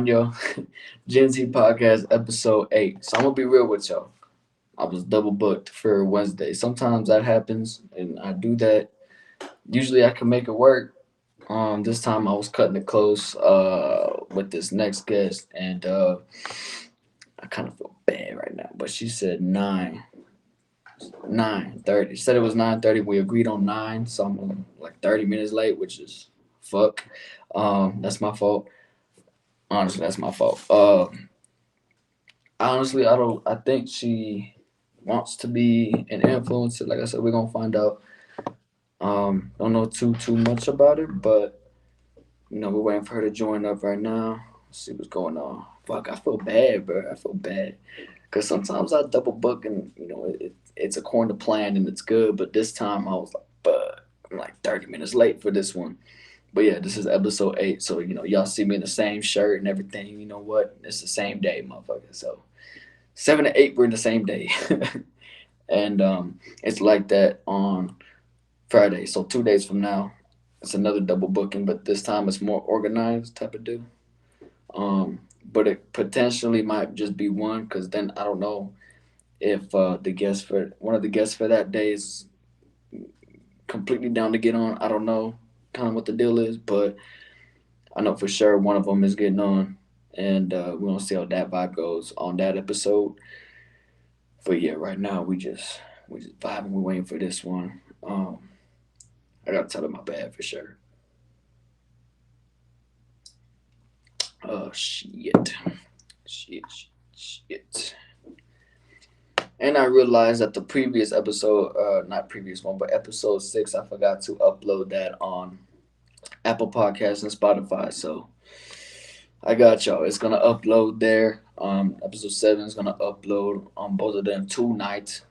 on your Gen Z podcast episode 8. So I'm gonna be real with y'all. I was double booked for Wednesday. Sometimes that happens, and I do that. Usually I can make it work. This time I was cutting it close with this next guest, and I kind of feel bad right now. But she said 9:30. She said it was 9:30. We agreed on 9, so I'm like 30 minutes late, which is fuck. That's my fault. Honestly, that's my fault. Honestly, I don't. I think she wants to be an influencer. Like I said, we're gonna find out. Don't know too much about it, but we're waiting for her to join up right now. Let's see what's going on. Fuck, I feel bad, bro. I feel bad because sometimes I double book and it's according to plan and it's good, but this time I was like, but I'm like 30 minutes late for this one. But yeah, this is episode 8, so y'all see me in the same shirt and everything. You know what? It's the same day, motherfucker. So 7 to 8, we're in the same day, and it's like that on Friday. So 2 days from now, it's another double booking, but this time it's more organized type of deal. Um, but it potentially might just be one because then I don't know if the guest for one of the guests for that day is completely down to get on. I don't know kind of what the deal is, but I know for sure one of them is getting on, and we're gonna see how that vibe goes on that episode. But yeah, right now we just vibing. We're waiting for this one. Um, I gotta tell her my bad for sure. Oh shit. And I realized that the previous episode, not previous one, but episode 6, I forgot to upload that on Apple Podcasts and Spotify. So I got y'all. It's gonna upload there. Episode 7 is gonna upload on both of them tonight.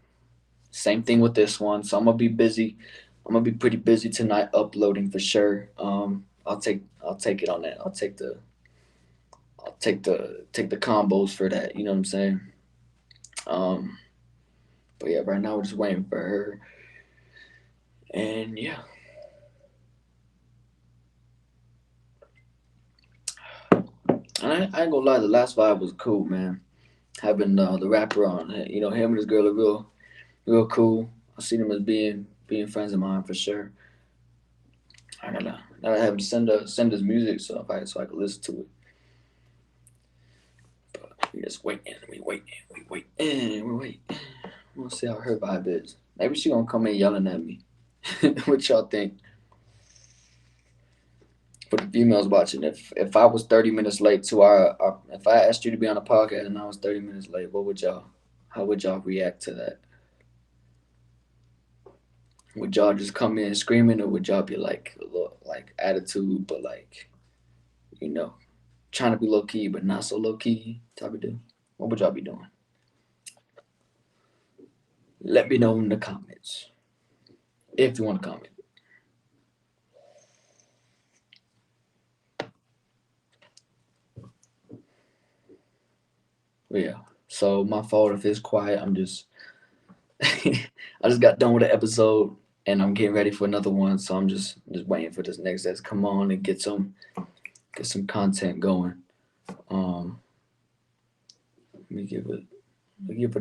Same thing with this one. So I'm gonna be busy. I'm gonna be pretty busy tonight uploading for sure. I'll take it on that. I'll take the combos for that. You know what I'm saying? Um, but yeah, right now we're just waiting for her. And yeah, and I ain't gonna lie, the last vibe was cool, man. Having the rapper on, him and his girl are real cool. I see them as being friends of mine for sure. I gotta have him send his music so I can listen to it. But we just we waiting. We'll see how her vibe is. Maybe she gonna come in yelling at me. What y'all think? For the females watching, if I was 30 minutes late to if I asked you to be on a podcast and I was 30 minutes late, how would y'all react to that? Would y'all just come in screaming, or would y'all be like a little like attitude, but like you know, trying to be low key but not so low key type of deal? What would y'all be doing? Let me know in the comments if you want to comment. But yeah, so my fault if it's quiet. I'm just I just got done with the episode and I'm getting ready for another one. So I'm just waiting for this next guest to come on and get some content going. Um, let me give it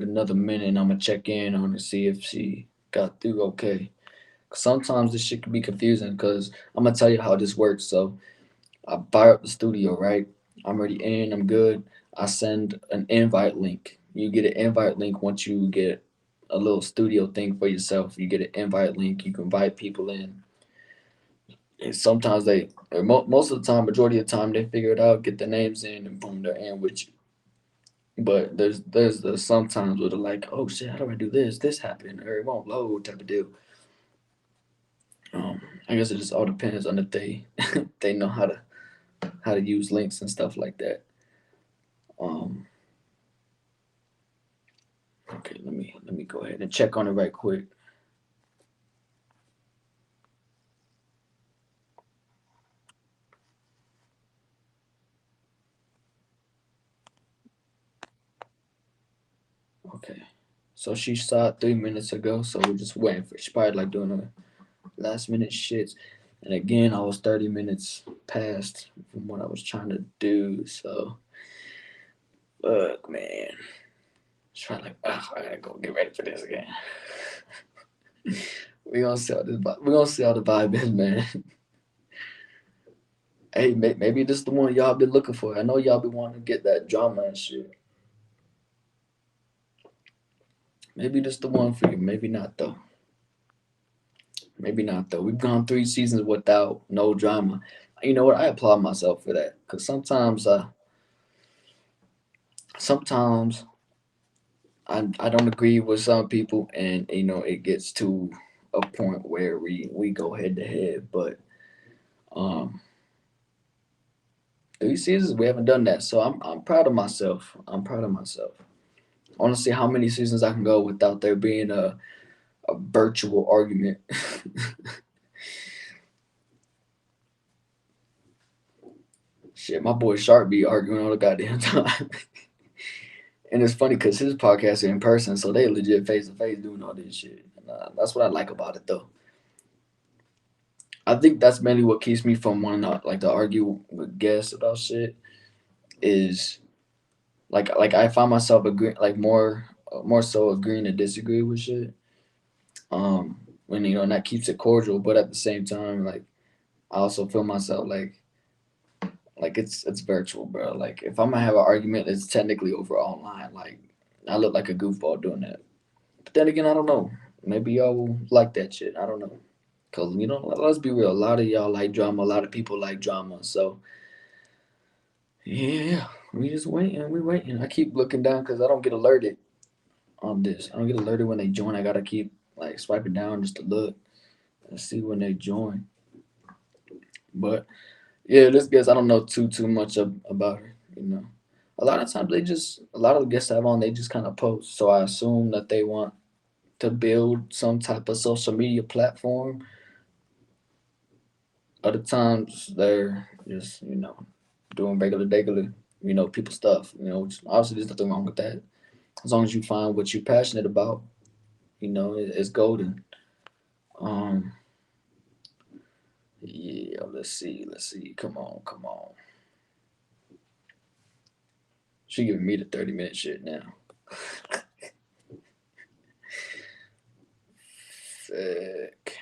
another minute and I'm gonna check in on to see if she got through okay. Sometimes this shit can be confusing because I'm gonna tell you how this works. So I fire up the studio, right? I'm already in, I'm good. I send an invite link. You get an invite link once you get a little studio thing for yourself. You get an invite link, you can invite people in. And sometimes most of the time, majority of the time, they figure it out, get the names in, and boom, they're in with you. But there's the sometimes where they're like, oh shit, how do I do this? This happened, or it won't load type of deal. I guess it just all depends on if they they know how to use links and stuff like that. Um, okay, let me go ahead and check on it right quick. Okay, so she saw it 3 minutes ago, so we're just waiting for. She probably like doing her last minute shits. And again, I was 30 minutes past from what I was trying to do, so Fuck, man. Trying like, I gotta go get ready for this again. We gonna see how this. We gonna see how the vibe is, man. Hey, maybe this the one y'all been looking for. I know y'all been wanting to get that drama and shit. Maybe this the one for you. Maybe not though. Maybe not though. We've gone 3 seasons without no drama. You know what? I applaud myself for that because sometimes I don't agree with some people, and it gets to a point where we go head to head. But um, 3 seasons we haven't done that, so I'm proud of myself. I'm proud of myself. I want to see how many seasons I can go without there being a virtual argument. Shit, my boy Sharp be arguing all the goddamn time. And it's funny because his podcast are in person, so they legit face to face doing all this shit. And, that's what I like about it, though. I think that's mainly what keeps me from wanting to argue with guests about shit. Is like I find myself agreeing more so agreeing to disagree with shit. When and that keeps it cordial, but at the same time, like I also feel myself like it's virtual, bro. Like if I'm gonna have an argument, it's technically over online. Like I look like a goofball doing that. But then again, I don't know. Maybe y'all will like that shit. I don't know. Cause let's be real. A lot of y'all like drama. A lot of people like drama. So yeah, we just waiting. We waiting. I keep looking down because I don't get alerted on this. I don't get alerted when they join. I gotta keep like swiping down just to look and see when they join. But yeah, this guest I don't know too much about her. A lot of times a lot of the guests I have on they just kind of post. So I assume that they want to build some type of social media platform. Other times they're just doing regular people stuff. Which obviously there's nothing wrong with that. As long as you find what you're passionate about, it's golden. Um, yeah, let's see. Come on, come on. She giving me the 30-minute shit now. Fuck.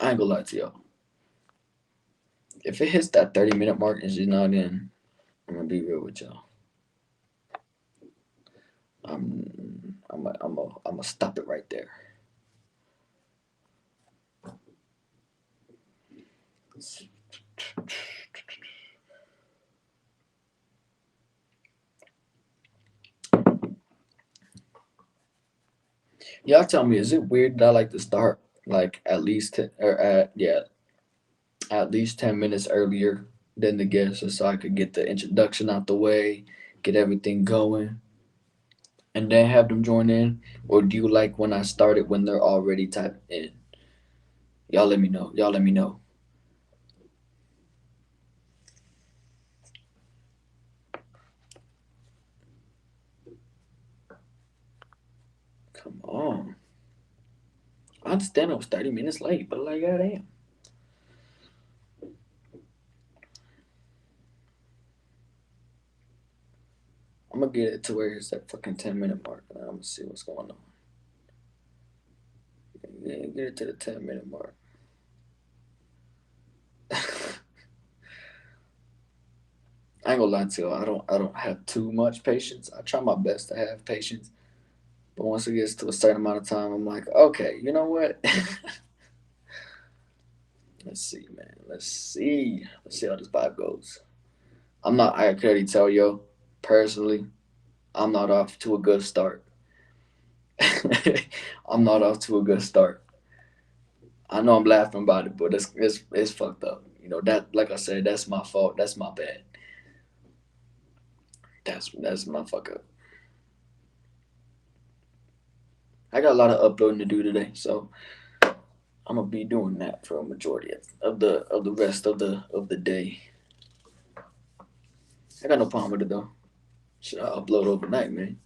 I ain't gonna lie to y'all. If it hits that 30-minute mark and she's not in, I'm gonna be real with y'all. I'm gonna stop it right there. Y'all tell me, is it weird that I like to start like at least at least 10 minutes earlier than the guests, just so I could get the introduction out the way, get everything going, and then have them join in? Or do you like when I start it when they're already typed in? Y'all let me know. Y'all let me know. Come on. I understand I was 30 minutes late, but like, goddamn. I'm gonna get it to where it's that fucking 10-minute mark, and I'm gonna see what's going on. Yeah, get it to the 10-minute mark. I ain't gonna lie to you. I don't have too much patience. I try my best to have patience, but once it gets to a certain amount of time, I'm like, okay, you know what? Let's see, man. Let's see. Let's see how this vibe goes. I'm not. I can already tell you, personally, I'm not off to a good start. I'm not off to a good start. I know I'm laughing about it, but it's fucked up. That, like I said, that's my fault. That's my bad. That's my fuck up. I got a lot of uploading to do today, so I'm gonna be doing that for a majority of the rest of the day. I got no problem with it though. Should I upload overnight, man?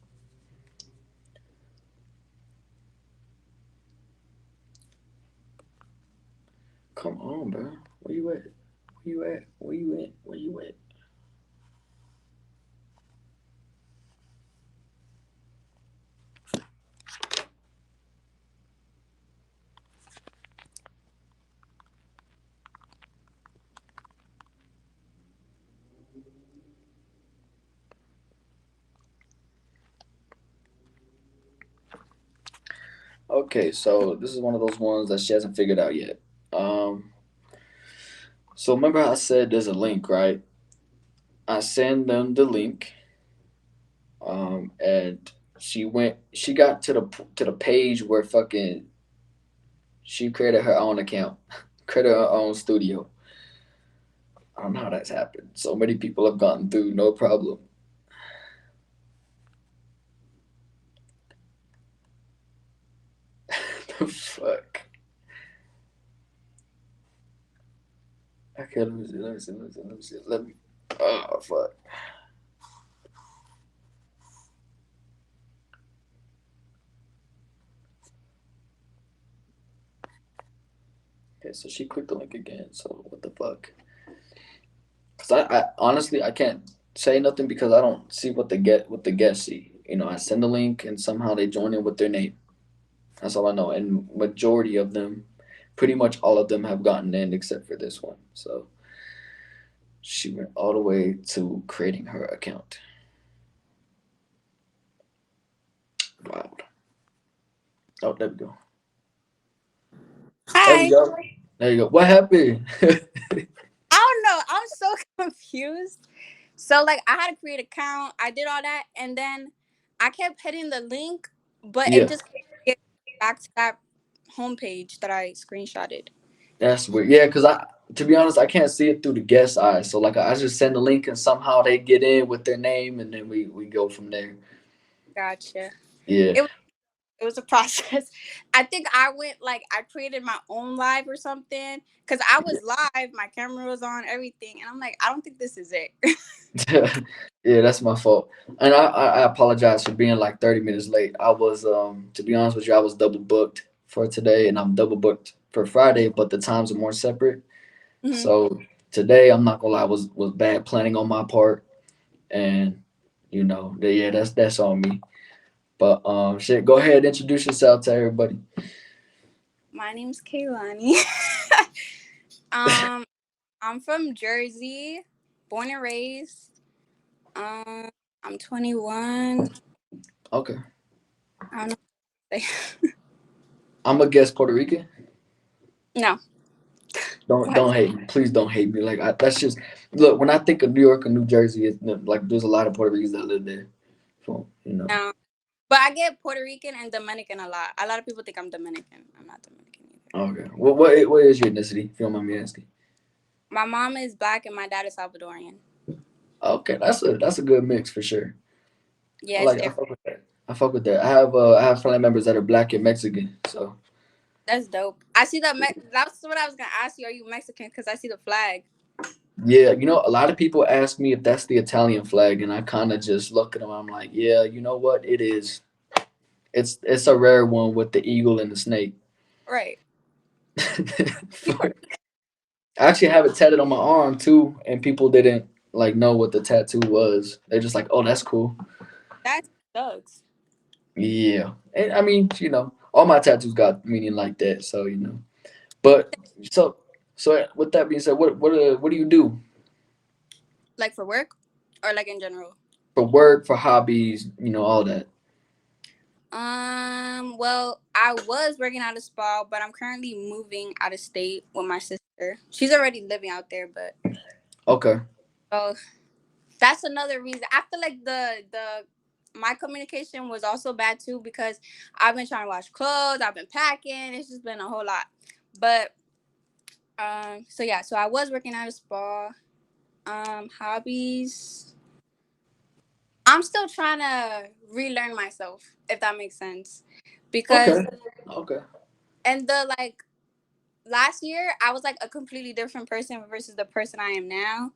Come on, bro. Where you at? Where you at? Where you at? Where you at? Okay, so this is one of those ones that she hasn't figured out yet. Um, so remember how I said there's a link, right? I send them the link, and she got to the page where fucking she created her own account, created her own studio. I don't know how that's happened. So many people have gotten through, no problem. The fuck. Okay, let me see. Let me see. Let me see. Let me see. Let me. Oh fuck. Okay, so she clicked the link again. So what the fuck? Cause I honestly I can't say nothing because I don't see what the guests see. I send the link and somehow they join in with their name. That's all I know. And majority of them, pretty much all of them have gotten in except for this one. So she went all the way to creating her account. Wow. Oh, there we go. There we Hi. go. There you go. What happened? I don't know. I'm so confused. So like I had to create an account. I did all that and then I kept hitting the link, but it Yeah, just couldn't get back to that homepage that I screenshotted. that's weird. Yeah, because to be honest, I can't see it through the guest eye. So like, I just send the link and somehow they get in with their name, and then we go from there. Gotcha. Yeah. It was it was a process. I think I went like I created my own live or something because I was live, my camera was on, everything, and I'm like, I don't think this is it. Yeah, that's my fault. And I apologize for being like 30 minutes late. I was to be honest with you, I was double booked for today and I'm double booked for Friday, but the times are more separate. Hmm. So today I'm not gonna lie, was bad planning on my part, and yeah, that's on me. But shit, go ahead, introduce yourself to everybody. My name's Kaylani. um, I'm from Jersey, born and raised. Um, I'm 21. Okay. I don't know what to say. I'm a guest Puerto Rican. No. Don't What? hate me. Please don't hate me. Like that's just look, when I think of New York and New Jersey, it's like there's a lot of Puerto Ricans that live there. So. No. But I get Puerto Rican and Dominican a lot. A lot of people think I'm Dominican. I'm not Dominican either. Okay. What is your ethnicity, if you don't mind me asking? My mom is black and my dad is Salvadorian. Okay, that's a good mix for sure. Yeah, it's I different. fuck with that. I fuck with that. I have family members that are black and Mexican. So That's dope. I see the that's what I was gonna ask you. Are you Mexican? Because I see the flag. yeah, a lot of people ask me if that's the Italian flag, and I kind of just look at them. I'm like, yeah, you know what? It is. It's a rare one with the eagle and the snake. Right. I actually have it tatted on my arm too, and people didn't like know what the tattoo was. They're just like, "Oh, that's cool." That's thugs. Yeah, and I mean, all my tattoos got meaning like that. So but so with that being said, what do you do Like for work or like in general? for work, for hobbies, all that? Well, I was working at a spa, but I'm currently moving out of state with my sister. She's already living out there, but Okay, oh, that's another reason. I feel like the my communication was also bad too because I've been trying to wash clothes, I've been packing. It's just been a whole lot. But so yeah, so I was working at a spa. Hobbies. I'm still trying to relearn myself, if that makes sense, okay, because okay, and the like last year I was like a completely different person versus the person I am now.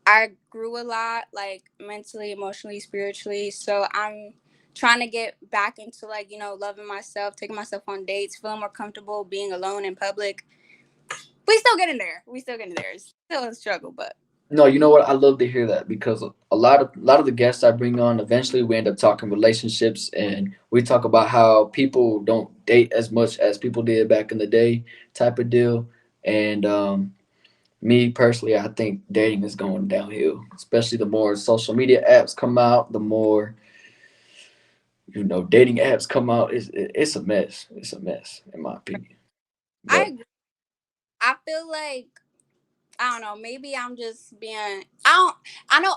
I grew a lot, like mentally, emotionally, spiritually. So I'm trying to get back into like, loving myself, taking myself on dates, feeling more comfortable being alone in public. We still getting there. We still getting there. It's still a struggle, but No, you know what? I love to hear that because a lot of the guests I bring on, eventually we end up talking relationships, and we talk about how people don't date as much as people did back in the day, type of deal. And me personally, I think dating is going downhill, especially the more social media apps come out, the more dating apps come out. It's a mess. It's a mess, in my opinion. I But agree. I feel like I don't know. Maybe I'm just being. I don't. I know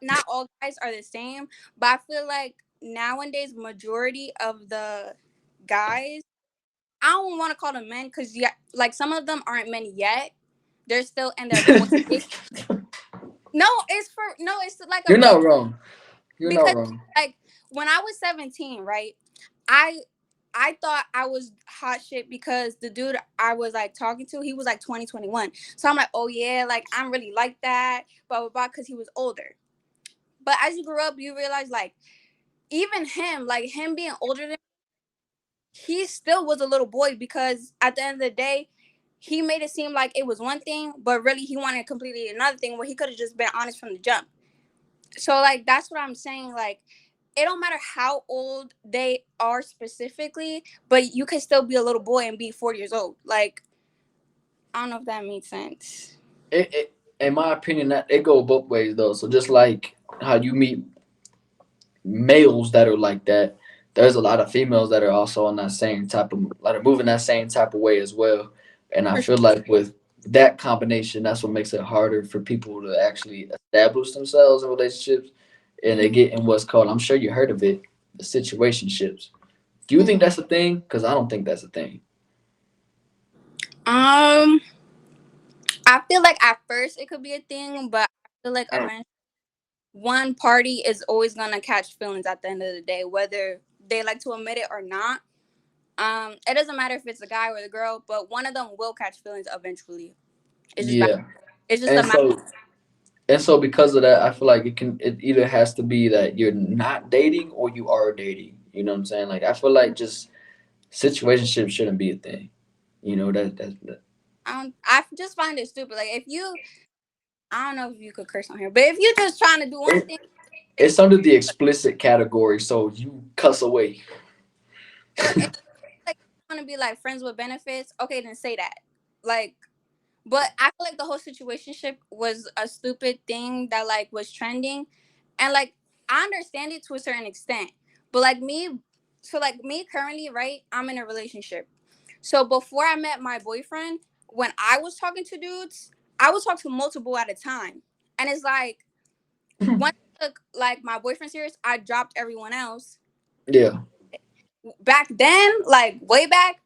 not all guys are the same, but I feel like nowadays majority of the guys. I don't want to call them men because yeah, like some of them aren't men yet. They're still in their boy stage. No, it's for no. It's like a you're real not wrong. You're not because wrong. like when I was 17, right? I I thought I was hot shit because the dude I was like talking to, he was like 2021. So I'm like, oh yeah, like I'm really like that, blah blah blah, because he was older. But as you grow up, you realize like even him, like him being older than he still was a little boy because at the end of the day, he made it seem like it was one thing, but really he wanted completely another thing where he could have just been honest from the jump. So like that's what I'm saying. Like it don't matter how old they are specifically, but you can still be a little boy and be 40 years old. Like I don't know if that makes sense. In my opinion, that it go both ways though. So just like how you meet males that are like that, there's a lot of females that are also on that same type of that are moving that same type of way as well. And I For sure. feel like with that combination, that's what makes it harder for people to actually establish themselves in relationships, and they Mm-hmm. get in what's called, I'm sure you heard of it, the situationships. Do you think Mm-hmm. that's a thing? Because I don't think that's a thing. Um, I feel like at first it could be a thing, but I feel like eventually one party is always gonna catch feelings at the end of the day, whether they like to admit it or not. It doesn't matter if it's a guy or the girl, but one of them will catch feelings eventually. It's just Yeah, it's just a and matter. so because of that, I feel like it either has to be that you're not dating or you are dating. You know what I'm saying? Like I feel like just situationships shouldn't be a thing. That. I just find it stupid. Like if you, I don't know if you could curse on here, but if you're just trying to do one It, thing, it's under the explicit category, so you cuss away. but if like you want to be like friends with benefits, okay, then say that. Like, but I feel like the whole situationship was a stupid thing that like was trending, and like I understand it to a certain extent, but like me, so like me currently, right? I'm in a relationship. So before I met my boyfriend, when I was talking to dudes, I was talking to multiple at a time, and it's like once I took like my boyfriend serious, I dropped everyone else. Yeah. Back then, like way back,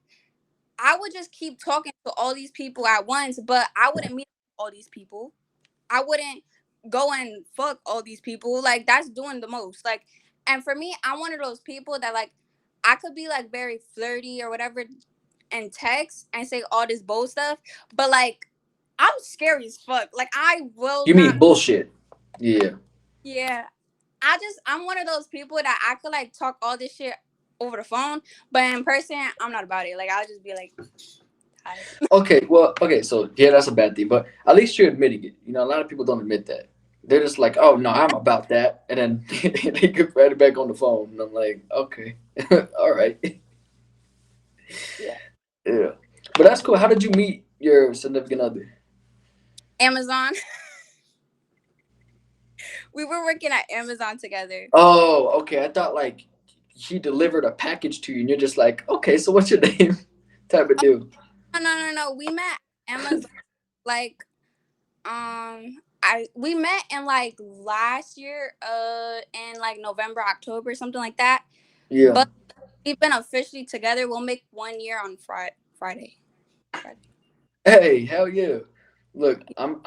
I would just keep talking to all these people at once, but I wouldn't meet all these people. I wouldn't go and fuck all these people. Like that's doing the most. Like, and for me, I'm one of those people that like I could be like very flirty or whatever and text and say all this bold stuff, but like I'm scary as fuck. Like I will You not. mean bullshit? Yeah. Yeah, I'm one of those people that I could like talk all this shit over the phone, but in person, I'm not about it. Like I'll just be like, hi. Okay. Well. Okay. So yeah, that's a bad thing, but at least you're admitting it. A lot of people don't admit that. They're just like, "Oh no, I'm about that," and then they get right back on the phone, and I'm like, "Okay, all right, Yeah. yeah." But that's cool. How did you meet your significant other? Amazon. We were working at Amazon together. Oh, okay. I thought like he delivered a package to you, and you're just like, "Okay, so what's your name?" type of Oh, deal. no. We met at Amazon like I we met in like last year in like November, October, something like that. Yeah. But we've been officially together. We'll make 1 year on Friday. Friday. Hey, hell yeah. Look, I'm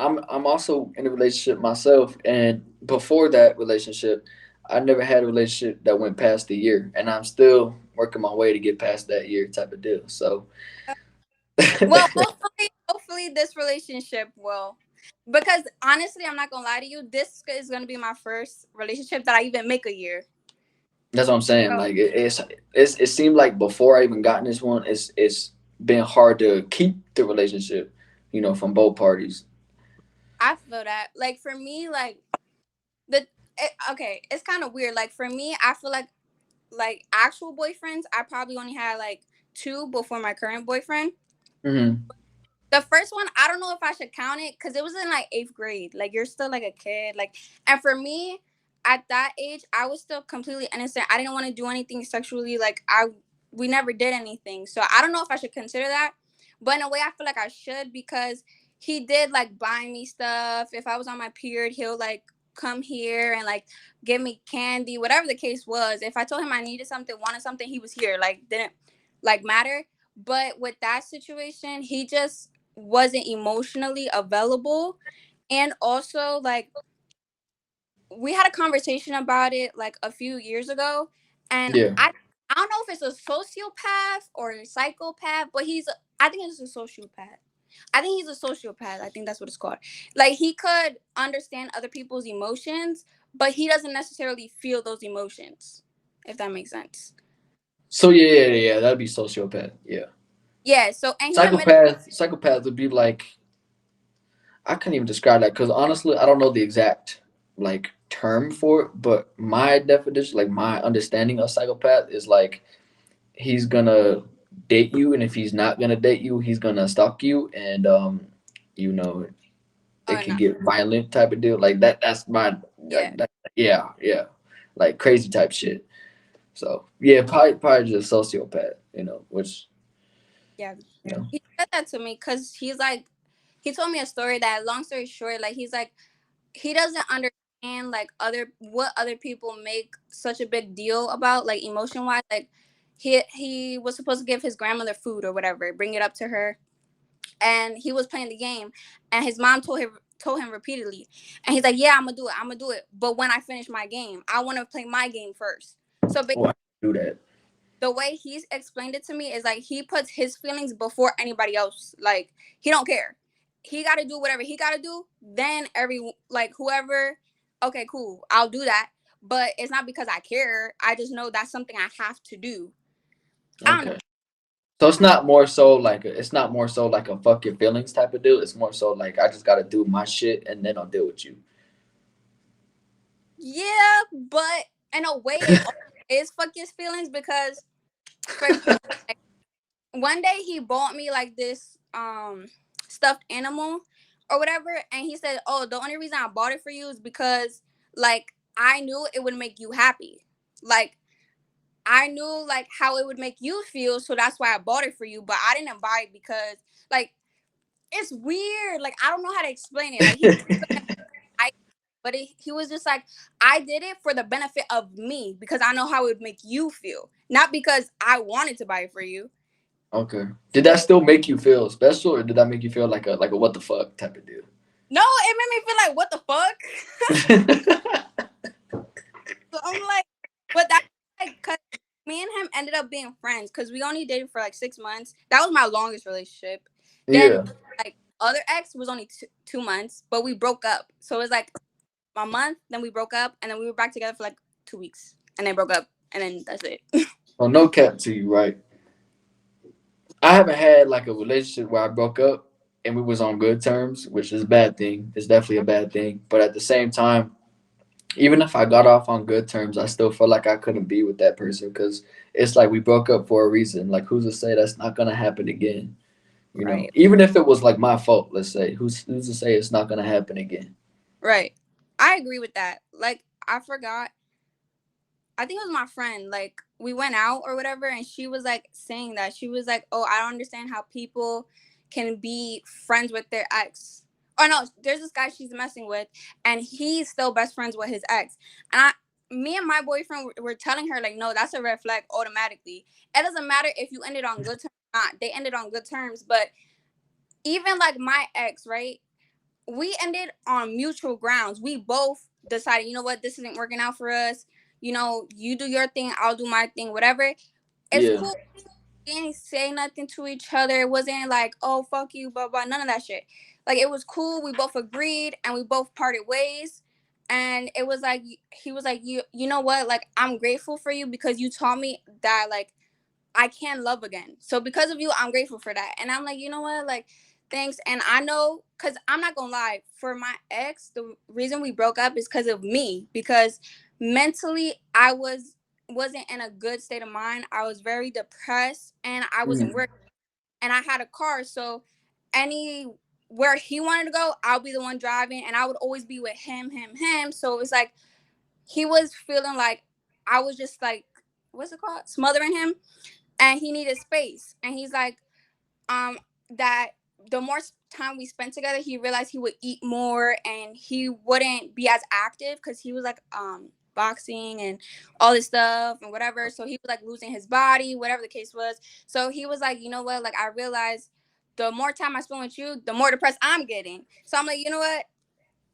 also in a relationship myself, and before that relationship, I never had a relationship that went past the year, and I'm still working my way to get past that year type of deal. So, Well, hopefully this relationship will, because honestly, I'm not gonna lie to you. This is gonna be my first relationship that I even make a year. that's what I'm saying. So Like it seemed like before I even gotten this one, it's been hard to keep the relationship, from both parties. I feel that. Like for me, like the okay, it's kind of weird. Like for me, I feel like actual boyfriends, I probably only had like two before my current boyfriend. Hmm. The first one, I don't know if I should count it because it was in like eighth grade. Like you're still like a kid. Like, and for me, at that age, I was still completely innocent. I didn't want to do anything sexually. Like we never did anything. So I don't know if I should consider that, but in a way, I feel like I should because he did like buy me stuff. If I was on my period, he'll like come here and like give me candy, whatever the case was. If I told him I needed something, wanted something, he was here. Like didn't like matter. But with that situation, he just wasn't emotionally available, and also like we had a conversation about it like a few years ago, and Yeah. I don't know if it's a sociopath or a psychopath, but I think it's a sociopath. I think he's a sociopath. I think that's what it's called. Like he could understand other people's emotions, but he doesn't necessarily feel those emotions. If that makes sense. So yeah. That'd be sociopath. Yeah. Yeah. So and he admitted. Psychopath would be like, I can't even describe that because honestly, I don't know the exact like term for it. But my definition, like my understanding of psychopath, is like he's gonna date you, and if he's not gonna date you, he's gonna stalk you, and you know, it Oh can no. get violent type of deal. Like that. That's my Yeah. like that. Yeah. Like crazy type shit. So yeah, probably just sociopath. Which Yeah. you know. He said that to me because he's like he told me a story that long story short, like he's like he doesn't understand like other people make such a big deal about like emotion wise. Like he was supposed to give his grandmother food or whatever, bring it up to her, and he was playing the game, and his mom told him repeatedly, and he's like, "Yeah, I'm gonna do it, but when I finish my game, I want to play my game first." So Why do that? the way he's explained it to me is like he puts his feelings before anybody else. Like he don't care. He got to do whatever he got to do. Then every like whoever, okay, cool, I'll do that. But it's not because I care. I just know that's something I have to do. I don't know. Okay. So it's not more so like a fuck your feelings type of deal. It's more so like I just gotta do my shit and then I'll deal with you. Yeah, but in a way, it is fuck his feelings because, for example, like, one day he bought me like this stuffed animal or whatever, and he said, "Oh, the only reason I bought it for you is because like I knew it would make you happy. Like I knew like how it would make you feel, so that's why I bought it for you. But I didn't buy it because like it's weird. Like I don't know how to explain it. Like he I but he was just like, I did it for the benefit of me because I know how it would make you feel, not because I wanted to buy it for you. Okay. Did that still make you feel special, or did that make you feel like a what the fuck type of deal? No, it made me feel like, what the fuck? So I'm like, but that's like, cause me and him ended up being friends because we only dated for like 6 months. That was my longest relationship. Then Yeah. like other ex was only 2 months, but we broke up. So it was like a month, then we broke up, and then we were back together for like 2 weeks, and then broke up, and then that's it. Well, no cap to you, right? I haven't had like a relationship where I broke up and we was on good terms, which is a bad thing. It's definitely a bad thing. But at the same time, even if I got off on good terms, I still felt like I couldn't be with that person because it's like we broke up for a reason. Like who's to say that's not gonna happen again? Right, Even if it was like my fault, let's say, who's to say it's not gonna happen again? right. I agree with that. Like I forgot I think it was my friend. Like we went out or whatever, and she was like saying that she was like, "Oh, I don't understand how people can be friends with their ex." Or no, there's this guy she's messing with, and he's still best friends with his ex. And me and my boyfriend were telling her like, "No, that's a red flag automatically. It doesn't matter if you ended on good terms or not. They ended on good terms, but even like my ex, right? We ended on mutual grounds. We both decided, you know what, this isn't working out for us. You know, you do your thing, I'll do my thing, whatever. It's Yeah. cool. We didn't say nothing to each other. It wasn't like, oh, fuck you, blah, blah, none of that shit. Like, it was cool. We both agreed and we both parted ways. And it was like, he was like, you know what? Like, I'm grateful for you because you taught me that, like, I can love again. So because of you, I'm grateful for that. And I'm like, you know what? Like, thanks. And I know, because I'm not gonna lie, for my ex, the reason we broke up is because of me. Because mentally, wasn't in a good state of mind. I was very depressed, and I wasn't Mm. working. And I had a car, so any where he wanted to go, I'll be the one driving, and I would always be with him. So it's like he was feeling like I was just like, what's it called, smothering him, and he needed space. And he's like, um, that the more time we spent together, he realized he would eat more and he wouldn't be as active because he was like boxing and all this stuff and whatever. So he was like losing his body, whatever the case was. So he was like, you know what? Like I realized the more time I spend with you, the more depressed I'm getting. So I'm like, you know what?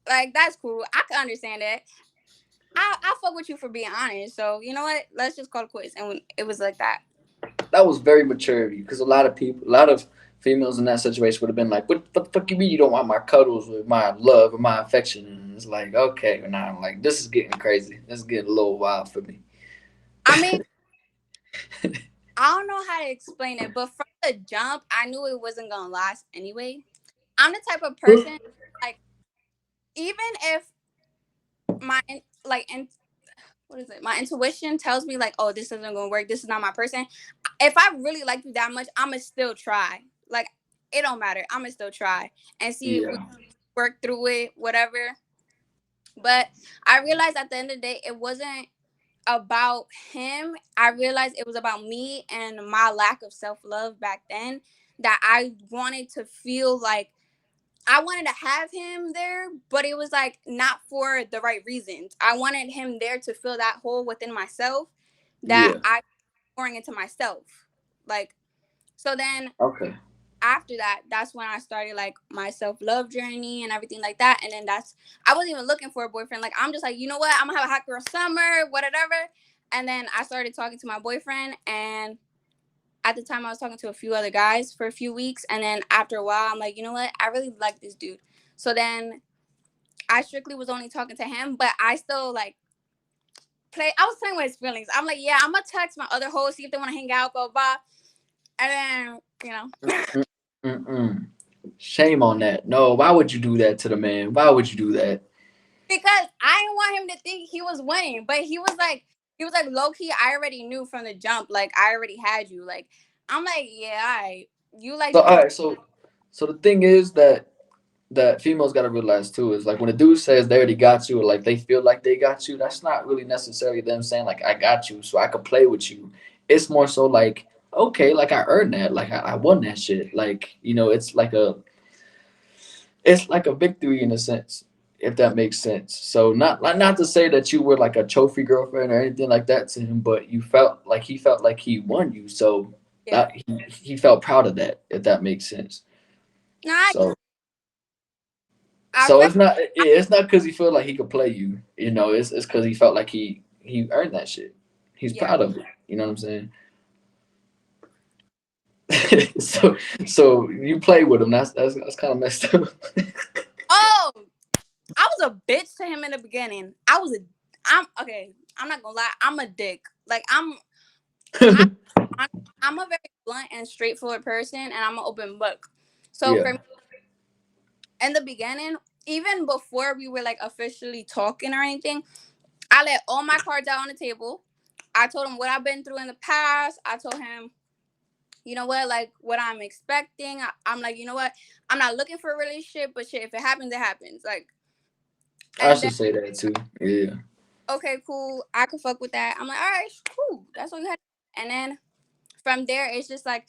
Like that's cool. I can understand that. I fuck with you for being honest. So you know what? Let's just call it quits. And it was like that. That was very mature of you, because a lot of people, a lot of females in that situation would have been like, what the fuck you mean you don't want my cuddles with my love or my affection? And it's like, okay, now I'm like, this is getting crazy. This is getting a little wild for me. I mean, I don't know how to explain it, but from the jump, I knew it wasn't gonna last anyway. I'm the type of person like even if my like and what is it? My intuition tells me like, oh, this isn't gonna work. This is not my person. If I really like you that much, I'ma still try. Like it don't matter. I'ma still try and see if we Yeah, work through it, whatever. But I realized at the end of the day, it wasn't about him. I realized it was about me and my lack of self love back then. That I wanted to feel like I wanted to have him there, but it was like not for the right reasons. I wanted him there to fill that hole within myself that yeah, I pouring into myself. Like so then okay. after that, that's when I started like my self love journey and everything like that. And then that's I wasn't even looking for a boyfriend. Like I'm just like, you know what, I'm gonna have a hot girl summer, whatever. And then I started talking to my boyfriend, and at the time I was talking to a few other guys for a few weeks, and then after a while I'm like, you know what, I really like this dude. So then I strictly was only talking to him, but I still like I was playing with his feelings. I'm like, yeah, I'm gonna text my other hoes, see if they want to hang out, blah blah. And then Mm-mm. Shame on that. No, why would you do that to the man? Why would you do that? because I didn't want him to think he was winning, but he was like low key. I already knew from the jump, like I already had you. Like I'm like, yeah, all right, you like So, to all talk. right, so the thing is that females gotta realize too is like when a dude says they already got you or like they feel like they got you, that's not really necessarily them saying like I got you so I could play with you. It's more so like, okay, like I earned that, like I won that shit. Like, it's like a victory in a sense, if that makes sense. So not to say that you were like a trophy girlfriend or anything like that to him, but you felt like he won you. So Yeah, that he felt proud of that, if that makes sense. nah, So I so feel. it's not because he felt like he could play you. It's because he felt like he earned that shit. He's Yeah. proud of it. You know what I'm saying? so so you play with him. That's kind of messed up. Oh, I was a bitch to him in the beginning. I'm okay. I'm not gonna lie. I'm a dick. Like I, I'm a very blunt and straightforward person, and I'm an open book. So Yeah, for me, in the beginning, even before we were like officially talking or anything, I let all my cards out on the table. I told him what I've been through in the past. I told him, you know what, like what I'm expecting. I'm like, you know what, I'm not looking for a relationship, but shit, if it happens, it happens. Like, I and then should say that too. Yeah. okay, cool, I could fuck with that. I'm like, all right, cool, that's all you had. And then from there, it's just like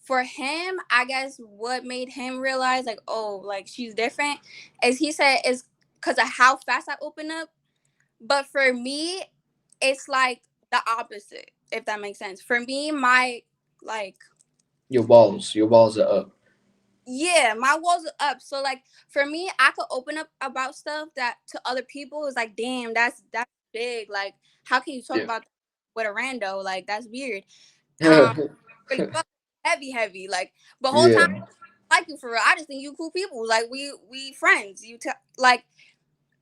for him, I guess what made him realize like, oh, like she's different, is he said is because of how fast I open up. But for me, it's like the opposite, if that makes sense. For me, my like Your walls are up. yeah, my walls are up. So like for me, I could open up about stuff that to other people is like, damn, that's big. Like, how can you talk Yeah. about that with a rando? Like that's weird. Um, yeah. really fuck heavy. Like, but whole time I like you for real. I just think you cool people. Like we friends. Like,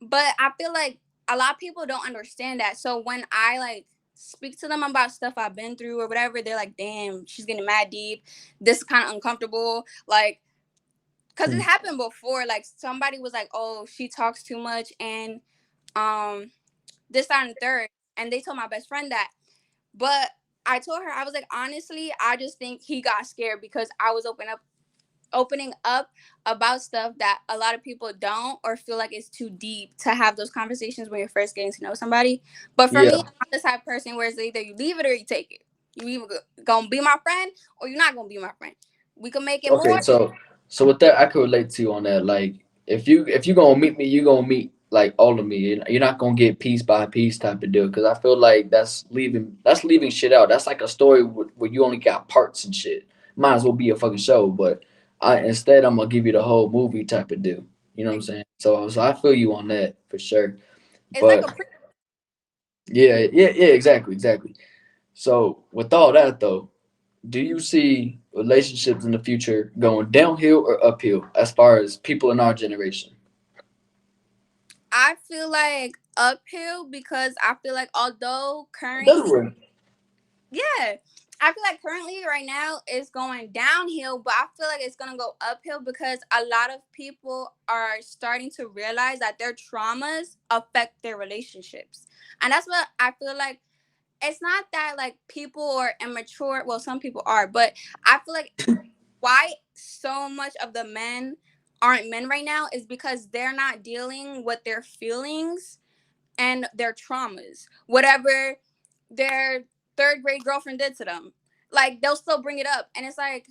but I feel like a lot of people don't understand that. So when I like speak to them about stuff I've been through or whatever, they're like, damn, she's getting mad deep. This is kind of uncomfortable. Like, cause it happened before. Like somebody was like, "Oh, she talks too much," and um, this, that, and the third. And they told my best friend that. But I told her, I was like, honestly, I just think he got scared because I was opening up about stuff that a lot of people don't or feel like it's too deep to have those conversations when you're first getting to know somebody. But for me, Yeah. I'm the type of person where it's either you leave it or you take it. You either gonna be my friend or you're not gonna be my friend. We can make it Okay, more. so with that, I could relate to you on that. Like, if you gonna meet me, you gonna meet like all of me. You're not gonna get piece by piece type of deal. Because I feel like that's leaving shit out. That's like a story where you only got parts and shit. Might as well be a fucking show. But instead I'm gonna give you the whole movie type of deal. You know what I'm saying? So I feel you on that for sure. It's like But a pre. yeah, exactly, exactly. So with all that though, do you see relationships in the future going downhill or uphill as far as people in our generation? I feel like uphill because I feel like although That's currently, where, yeah, I feel like currently right now it's going downhill, but I feel like it's gonna go uphill because a lot of people are starting to realize that their traumas affect their relationships, and that's what I feel like. It's not that like people are immature. Well, some people are, but I feel like why so much of the men aren't men right now is because they're not dealing with their feelings and their traumas, whatever their third grade girlfriend did to them. Like they'll still bring it up, and it's like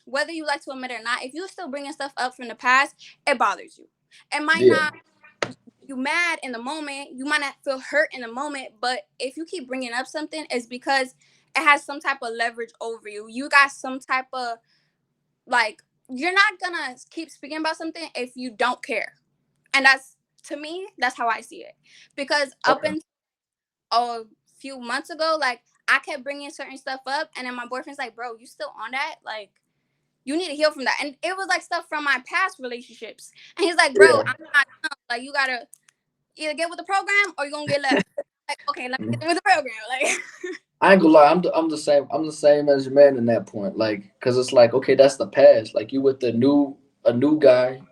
whether you like to admit it or not, if you're still bringing stuff up from the past, it bothers you. It might yeah, not you mad in the moment, you might not feel hurt in the moment, but if you keep bringing up something, it's because it has some type of leverage over you. You got some type of like you're not gonna keep speaking about something if you don't care, and that's to me that's how I see it because up okay, until a few months ago, like I kept bringing certain stuff up, and then my boyfriend's like, "Bro, you still on that? Like, you need to heal from that." And it was like stuff from my past relationships, and he's like, "Bro, yeah. I'm not dumb. Like, you gotta either get with the program or you're gonna get left." Like, okay, let me get with the program. Like, I ain't gonna lie, I'm the same as your man in that point. Like, cause it's like, okay, that's the past. Like you with a new guy,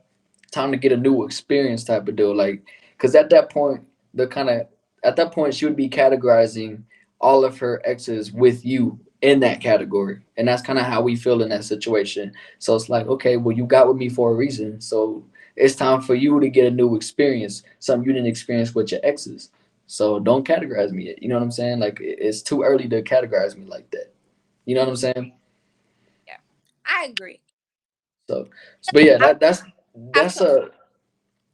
time to get a new experience type of deal. Like, because at that point, the kind of at that point she would be categorizing all of her exes with you in that category, and that's kind of how we feel in that situation. So it's like, okay, well, you got with me for a reason, so it's time for you to get a new experience, something you didn't experience with your exes. So don't categorize me yet. You know what I'm saying? Like it's too early to categorize me like that. You know what I'm saying? yeah, I agree. So, but yeah, I have that's to. a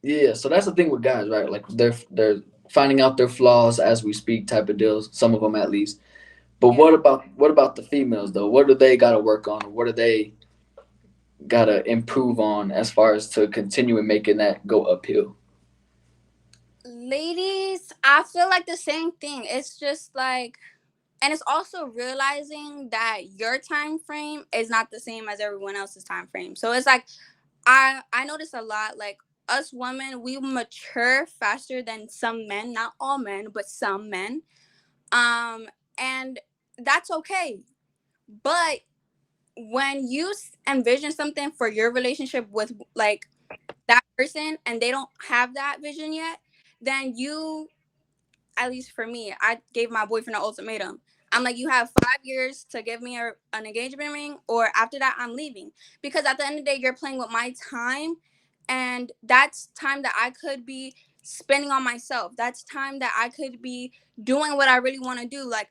yeah, so that's the thing with guys, right? Like they're finding out their flaws as we speak, type of deals. Some of them at least. But Yeah. what about the females though? What do they got to work on? What do they got to improve on as far as to continue and making that go uphill? Ladies, I feel like the same thing. It's just like, and it's also realizing that your time frame is not the same as everyone else's time frame. So it's like I notice a lot like us women, we mature faster than some men, not all men, but some men. Um and that's okay. But when you envision something for your relationship with like that person and they don't have that vision yet, then you, at least for me, I gave my boyfriend an ultimatum. I'm like, you have 5 years to give me an engagement ring, or after that, I'm leaving. Because at the end of the day, you're playing with my time, and that's time that I could be spending on myself. That's time that I could be doing what I really want to do. Like,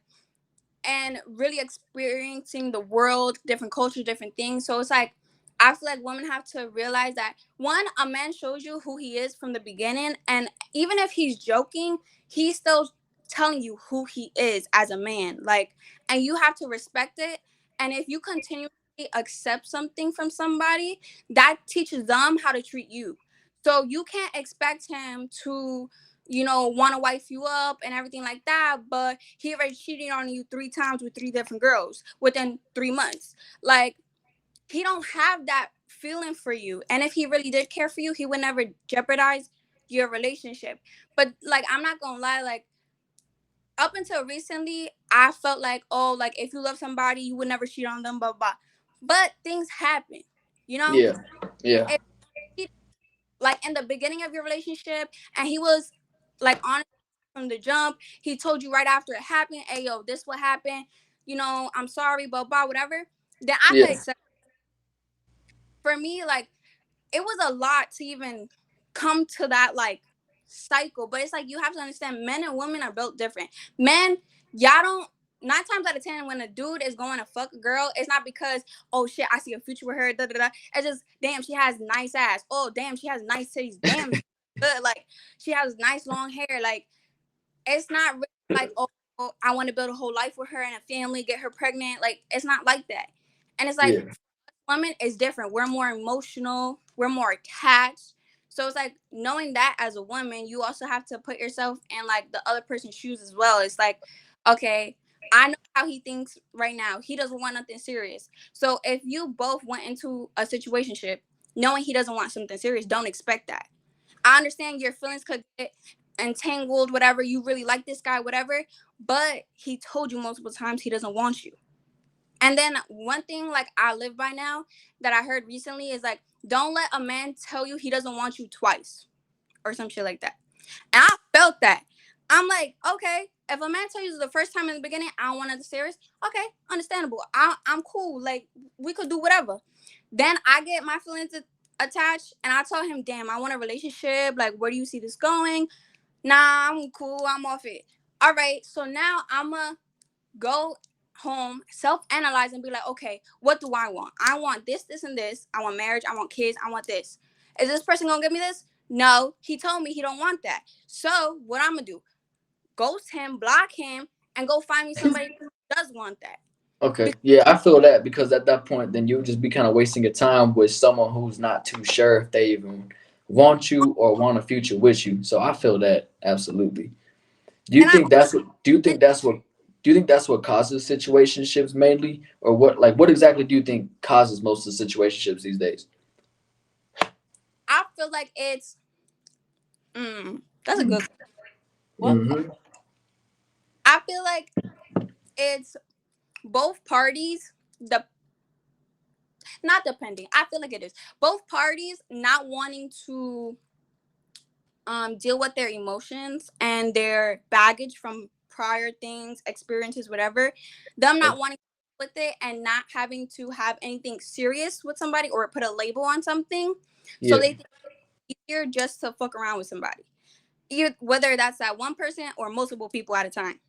and really experiencing the world, different cultures, different things. So it's like I feel like women have to realize that one, a man shows you who he is from the beginning, and even if he's joking, he's still telling you who he is as a man. Like, and you have to respect it. And if you continuously accept something from somebody, that teaches them how to treat you. So you can't expect him to want to wife you up and everything like that, but he already cheated on you 3 times with 3 different girls within 3 months. Like, he don't have that feeling for you. And if he really did care for you, he would never jeopardize your relationship. But like, I'm not gonna lie, like up until recently, I felt like, oh, like if you love somebody, you would never cheat on them, blah blah. But things happen, you know. Yeah, yeah, If he, like in the beginning of your relationship, and he was like honest from the jump, he told you right after it happened, hey yo, this what happened, I'm sorry, blah blah, whatever, then I could yeah. accept. for me, like, it was a lot to even come to that like cycle. But it's like you have to understand men and women are built different. Men, y'all don't 9 times out of 10 when a dude is going to fuck a girl, it's not because, oh shit, I see a future with her, da da da. It's just, damn, she has nice ass. Oh damn, she has nice titties. Damn, good. Like, she has nice long hair. Like, it's not really like, oh, I want to build a whole life with her and a family, get her pregnant. Like, it's not like that. And it's like, Yeah. women is different. We're more emotional. We're more attached. So it's like, knowing that as a woman, you also have to put yourself in like the other person's shoes as well. It's like, okay, I know how he thinks right now. He doesn't want nothing serious. So if you both went into a situationship knowing he doesn't want something serious, don't expect that. I understand your feelings could get entangled, whatever. You really like this guy, whatever. But he told you multiple times he doesn't want you. And then one thing like I live by now that I heard recently is like, don't let a man tell you he doesn't want you twice or some shit like that. And I felt that. I'm like, okay, if a man tells you the first time in the beginning, I don't want nothing serious, okay, understandable. I'm cool. Like, we could do whatever. Then I get my feelings attached and I tell him, damn, I want a relationship. Like, where do you see this going? Nah, I'm cool. I'm off it. All right. So now I'm going to go home, self-analyze, and be like, okay, what do I want? I want this, this, and this. I want marriage. I want kids. I want this. Is this person gonna give me this? No, he told me he don't want that. So what I'm gonna do? Ghost him, block him, and go find me somebody who does want that. Okay. Because Yeah, I feel that because at that point, then you'll just be kind of wasting your time with someone who's not too sure if they even want you or want a future with you. So I feel that absolutely. Do you and I think that's what? Do you always, think that's what? Do you think that's what causes situationships mainly, or what? Like, what exactly do you think causes most of the situationships these days? I feel like it's that's a good what Mm-hmm. I feel like it's both parties, the not depending. I feel like it is both parties not wanting to deal with their emotions and their baggage from prior things, experiences, whatever. Them not wanting to deal with it and not having to have anything serious with somebody or put a label on something. So Yeah. they think it's easier just to fuck around with somebody. Either, whether that's that one person or multiple people at a time.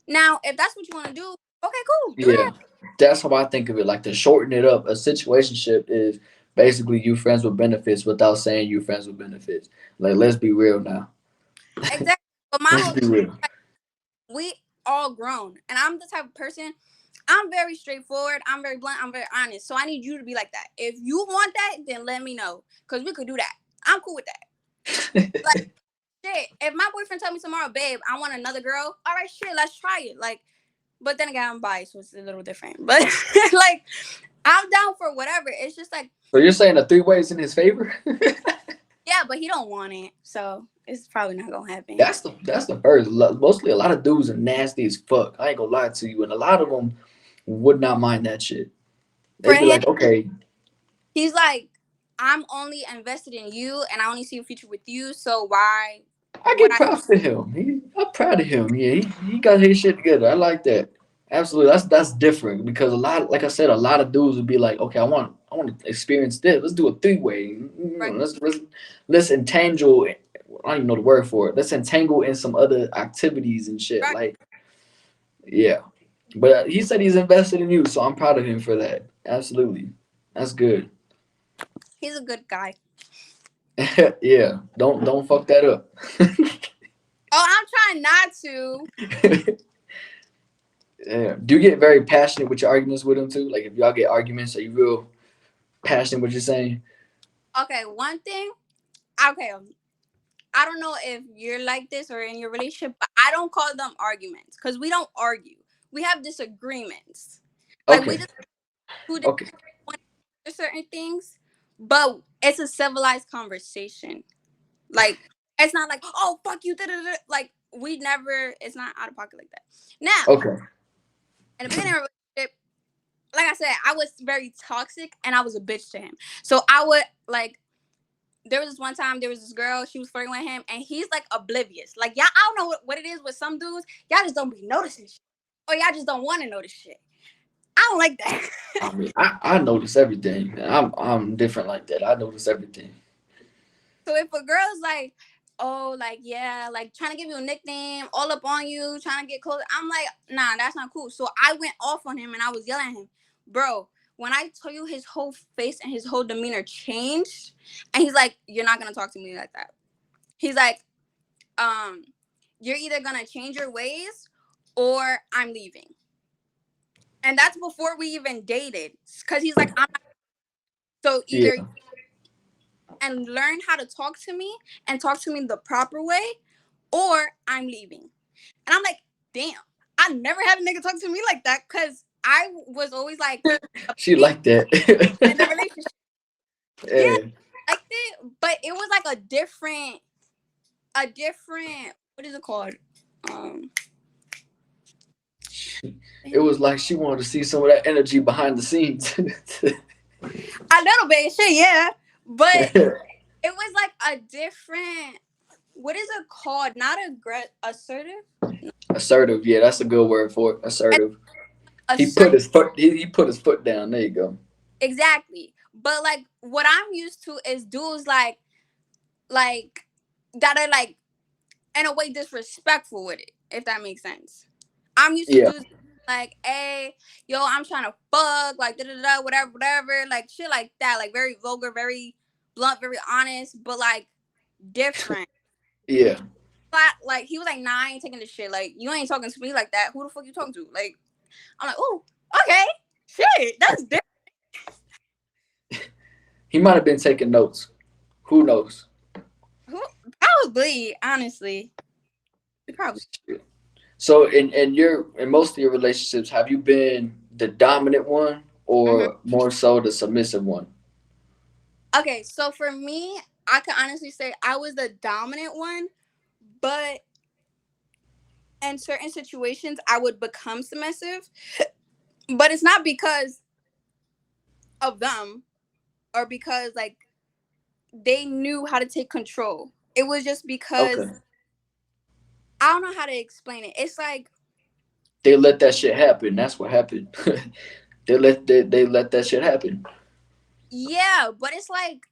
Now, if that's what you want to do, okay, cool, do Yeah. that. That's how I think of it. Like to shorten it up, a situationship is basically you friends with benefits without saying you friends with benefits. Like, let's be real now. Exactly. But my Let's whole be thing, real. we all grown, and I'm the type of person. I'm very straightforward. I'm very blunt. I'm very honest. So I need you to be like that. If you want that, then let me know, cause we could do that. I'm cool with that. Like, shit. If my boyfriend tell me tomorrow, babe, I want another girl. All right, shit, let's try it. Like, but then again, I'm biased, so it's a little different. But like, I'm down for whatever. It's just like, So you're saying the three ways in his favor? yeah, but he don't want it, so it's probably not gonna happen. That's the first. Mostly, a lot of dudes are nasty as fuck. I ain't gonna lie to you, and a lot of them would not mind that shit. For They'd be him, like, okay, he's like, I'm only invested in you, and I only see a future with you. So why I would give I? props to him. I'm proud of him. Yeah, he got his shit together. I like that. Absolutely, that's different because a lot, like I said, a lot of dudes would be like, okay, I want to experience this. Let's do a three way. Right, Let's entangle. I don't even know the word for it. Let's entangle in some other activities and shit. right. Like, yeah, but he said he's invested in you, so I'm proud of him for that. Absolutely, that's good. He's a good guy. Yeah, don't fuck that up. Oh, I'm trying not to. Yeah. Do you get very passionate with your arguments with him too? Like if y'all get arguments, are you real passionate what you're saying? Okay, one thing. Okay, I don't know if you're like this or in your relationship, but I don't call them arguments because we don't argue. We have disagreements. Like, we Okay. just do different Okay. points for certain things, but it's a civilized conversation. Like, it's not like, oh fuck you, da, da, da. Like, we never. It's not out of pocket like that. Now, Okay. in the beginning of a relationship, like I said, I was very toxic and I was a bitch to him. So I would like, there was this one time there was this girl, she was flirting with him and he's like oblivious. Like, y'all, I don't know what it is with some dudes. Y'all just don't be noticing shit. Or y'all just don't want to notice shit. I don't like that. I mean, I notice everything. I'm different like that. I notice everything. So if a girl's like, oh, like yeah, like trying to give you a nickname, all up on you, trying to get close, I'm like, nah, that's not cool. So I went off on him and I was yelling at him, bro. When I tell you his whole face and his whole demeanor changed, and he's like, you're not gonna talk to me like that. He's like, um, you're either gonna change your ways or I'm leaving. And that's before we even dated. Cause he's like, I'm not, so Yeah, either and learn how to talk to me and talk to me the proper way, or I'm leaving. And I'm like, damn, I never had a nigga talk to me like that because I was always like she like in the that. relationship. Yeah, Yeah, like it, but it was like a different, what is it called? Um, it was like she wanted to see some of that energy behind the scenes. a little bit, shit, yeah, but it was like a different. What is it called? Not assertive. Assertive, yeah, that's a good word for it. Assertive. He put Assert his foot. He put his foot down. There you go. exactly. But like what I'm used to is dudes like that are like in a way disrespectful with it, if that makes sense. I'm used to Yeah. dudes like, hey, yo, I'm trying to fuck, like da da da, whatever, whatever, like shit like that, like very vulgar, very blunt, very honest, but like different. Yeah. Like he was like, nah, I ain't taking this shit. Like you ain't talking to me like that. Who the fuck you talking to? Like I'm like, oh, okay, shit, that's different. He might have been taking notes. Who knows? Who probably, honestly, probably. So in most of your relationships, have you been the dominant one Hmm. or more so the submissive one? Okay, so for me, I can honestly say I was the dominant one, but in certain situations, I would become submissive. But it's not because of them or because like they knew how to take control. It was just because Okay. I don't know how to explain it. It's like, They let that shit happen. That's what happened. They let that shit happen. yeah, but it's like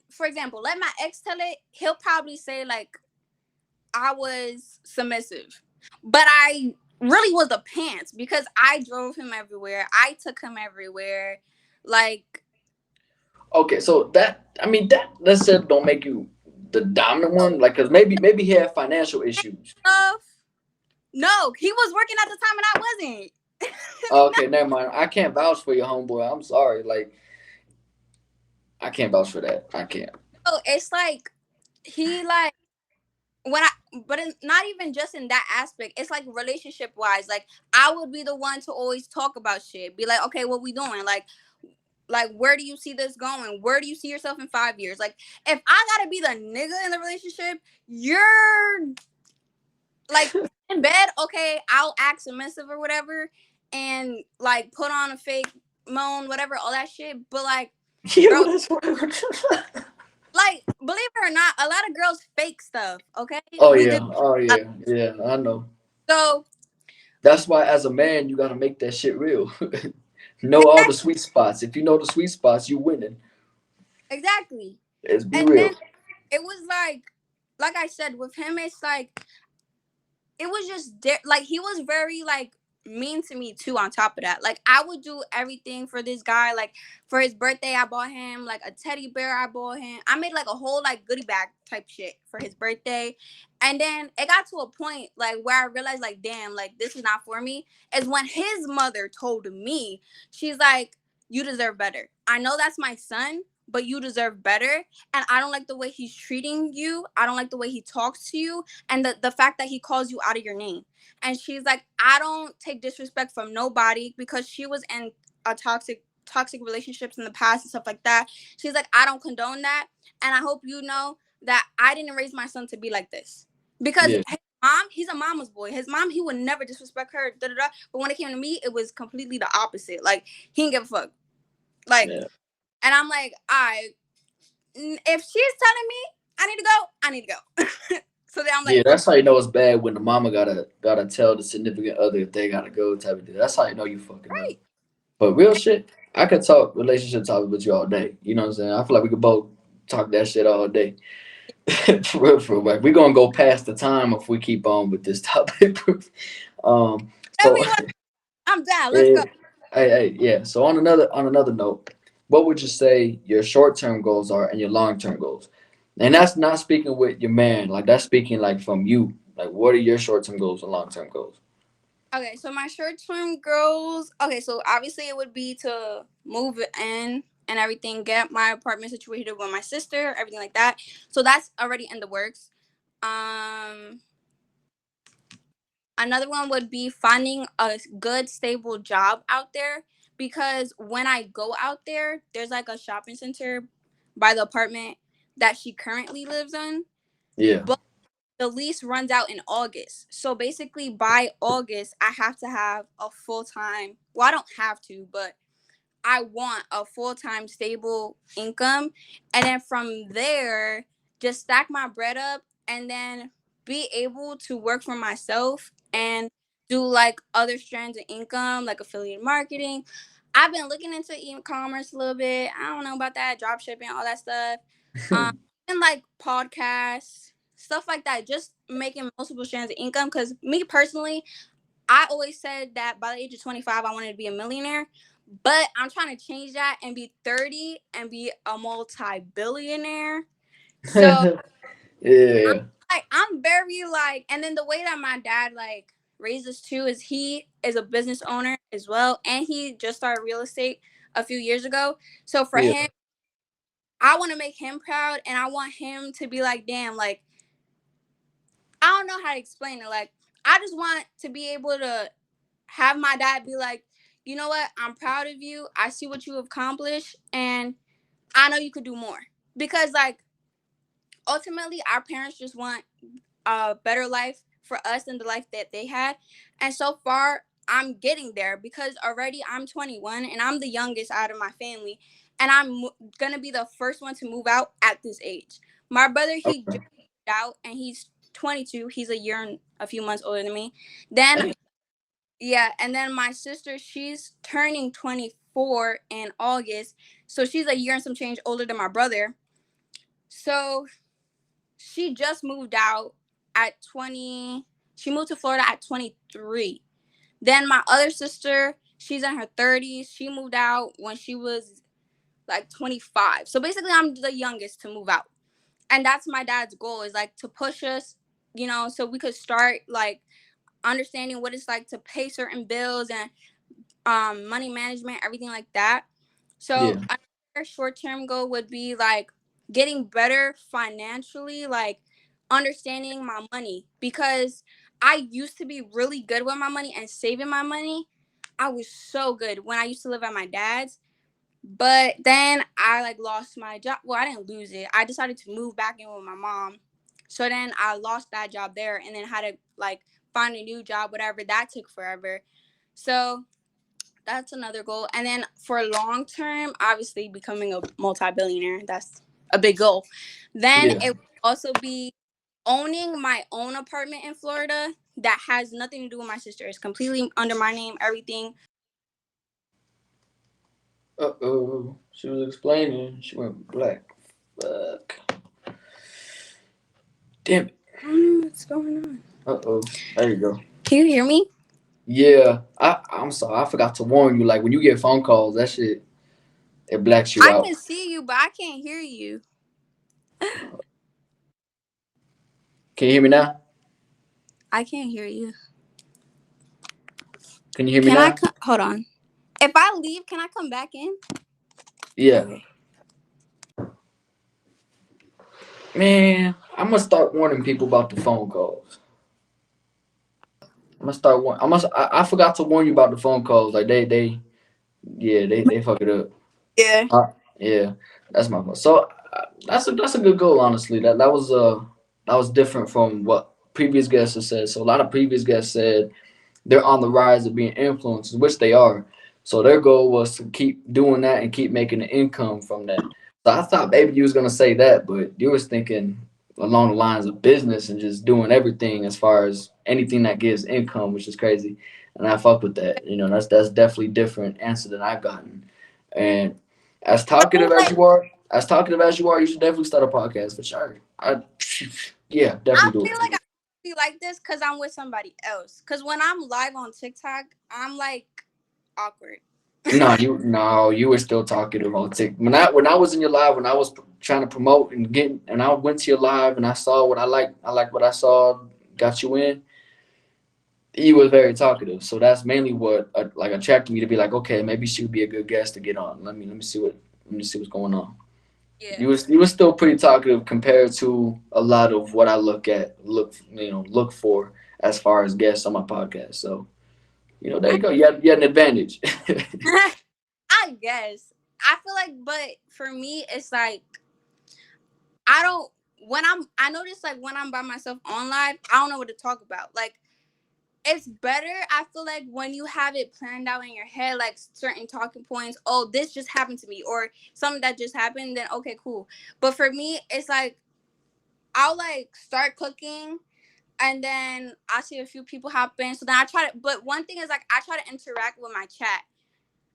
for example, let my ex tell it. He'll probably say like I was submissive, but I really was the pants because I drove him everywhere. I took him everywhere. Like, Okay, so that I mean that let's say don't make you the dominant one, like because maybe he had financial issues. stuff. No, he was working at the time and I wasn't. Okay, never mind. I can't vouch for your homeboy. I'm sorry. Like I can't vouch for that. I can't. So it's like he like when I but not even just in that aspect. It's like relationship wise. Like I would be the one to always talk about shit. Be like, okay, what we doing? Like where do you see this going? Where do you see yourself in 5 years? Like if I gotta be the nigga in the relationship, you're like in bed, okay, I'll act submissive or whatever and like put on a fake moan, whatever, all that shit. But like, Yeah, bro, that's what. like, believe it or not, a lot of girls fake stuff, okay? Oh We do. yeah, oh yeah, yeah. I know. So That's why as a man you gotta make that shit real. Know all the sweet spots. If you know the sweet spots, you winning. exactly. Let's be And real. then it was like I said, with him, it's like it was just like he was very like mean to me too on top of that. Like I would do everything for this guy. Like for his birthday I bought him like a teddy bear. I bought him, I made like a whole like goodie bag type shit for his birthday. And then it got to a point like where I realized like damn, like this is not for me, is when his mother told me, she's like, you deserve better. I know that's my son, but you deserve better. And I don't like the way he's treating you. I don't like the way he talks to you and the fact that he calls you out of your name. And she's like, I don't take disrespect from nobody because she was in a toxic relationships in the past and stuff like that. She's like, I don't condone that. And I hope you know that I didn't raise my son to be like this. Because Yeah, his mom, he's a mama's boy. His mom, he would never disrespect her. Da, da, da. But when it came to me, it was completely the opposite. Like, he didn't give a fuck. Like, yeah. and I'm like, if she's telling me I need to go, I need to go. So then I'm like, Yeah, that's how you know it's bad when the mama gotta tell the significant other if they gotta go type of deal. That's how you know you fucking up. right. But real shit, I could talk relationship topic with you all day. You know what I'm saying? I feel like we could both talk that shit all day. For real. Like we gonna go past the time if we keep on with this topic. Whatever So you want. I'm down. Let's eh, go. yeah. So on another note, what would you say your short term goals are and your long term goals? And that's not speaking with your man. Like that's speaking like from you. Like what are your short term goals and long term goals? Okay, so my short term goals. Okay, so obviously it would be to move in and everything, get my apartment situated with my sister, everything like that. So that's already in the works. Um, Another one would be finding a good stable job out there, because when I go out there, there's like a shopping center by the apartment that she currently lives in, Yeah. but the lease runs out in August. So basically by August I have to have a full time, well I don't have to, but I want a full time stable income. And then from there, just stack my bread up and then be able to work for myself and do like other strands of income, like affiliate marketing. I've been looking into e-commerce a little bit. I don't know about that, drop shipping, all that stuff. Um, and like podcasts, stuff like that. Just making multiple strands of income. Because me personally, I always said that by the age of 25, I wanted to be a millionaire, but I'm trying to change that and be 30 and be a multi-billionaire. So I'm Yeah. I'm very like, and then the way that my dad like raised us too is he is a business owner as well, and he just started real estate a few years ago. So for Yeah. him, I want to make him proud, and I want him to be like, damn, like I don't know how to explain it. Like I just want to be able to have my dad be like, you know what, I'm proud of you. I see what you have accomplished, and I know you could do more. Because like ultimately, our parents just want a better life for us than the life that they had, and so far, I'm getting there because already I'm 21 and I'm the youngest out of my family, and I'm gonna be the first one to move out at this age. My brother, he just Okay. moved out and he's 22. He's a year and a few months older than me. Then Damn. yeah, and then my sister, she's turning 24 in August. So she's a year and some change older than my brother. So she just moved out at 20. She moved to Florida at 23. Then my other sister, she's in her 30s. She moved out when she was like 25. So basically, I'm the youngest to move out. And that's my dad's goal, is like to push us, so we could start like understanding what it's like to pay certain bills and money management, everything like that. So Yeah. another short term goal would be like getting better financially, like understanding my money, because I used to be really good with my money and saving my money. I was so good when I used to live at my dad's, but then I like lost my job. Well, I didn't lose it. I decided to move back in with my mom. So then I lost that job there and then had to like find a new job, whatever. That took forever. So that's another goal. And then for long term, obviously becoming a multi-billionaire. That's a big goal. Then Yeah. it would also be owning my own apartment in Florida that has nothing to do with my sister. It's completely under my name, everything. Uh-oh. She was explaining. She went black. Fuck. Damn it. I don't know what's going on. Uh-oh. There you go. Can you hear me? Yeah. I'm sorry. I forgot to warn you. Like when you get phone calls, that shit it blacks you I out. can see you, but I can't hear you. Can you hear me now? I can't hear you. Can you hear me Can I now? come? Hold on. If I leave, can I come back in? Yeah. Okay. Man, I'm gonna start warning people about the phone calls. I'm gonna start warning. I forgot to warn you about the phone calls. Like yeah, they fuck it up. Yeah. Yeah, that's my fault. So that's a good goal, honestly. That was different from what previous guests have said. So a lot of previous guests said they're on the rise of being influencers, which they are. So their goal was to keep doing that and keep making an income from that. So I thought maybe you was gonna say that, but you was thinking along the lines of business and just doing everything as far as anything that gives income, which is crazy. And I fuck with that. You know, that's definitely different answer than I've gotten. And as So talkative as like you are, you should definitely start a podcast for sure. Yeah, I definitely do feel it. like I be like this because I'm with somebody else. Because when I'm live on TikTok, I'm like awkward. No, you were still talkative on TikTok. When I was in your live, when I was trying to promote and I went to your live and I saw what I like what I saw, got you in. He was very talkative, so that's mainly what like attracted me to be like, okay, maybe she would be a good guest to get on. Let me see what's going on. Yeah. You was still pretty talkative compared to a lot of what I look for as far as guests on my podcast. So there you go. You had an advantage. I guess. I feel like, but for me, it's like I don't. I notice like when I'm by myself on live, I don't know what to talk about. Like it's better. I feel like when you have it planned out in your head, like certain talking points. Oh, this just happened to me, or something that just happened. Then okay, cool. But for me, it's like I'll like start cooking and then I see a few people hop in. So then I try to, but one thing is like I try to interact with my chat.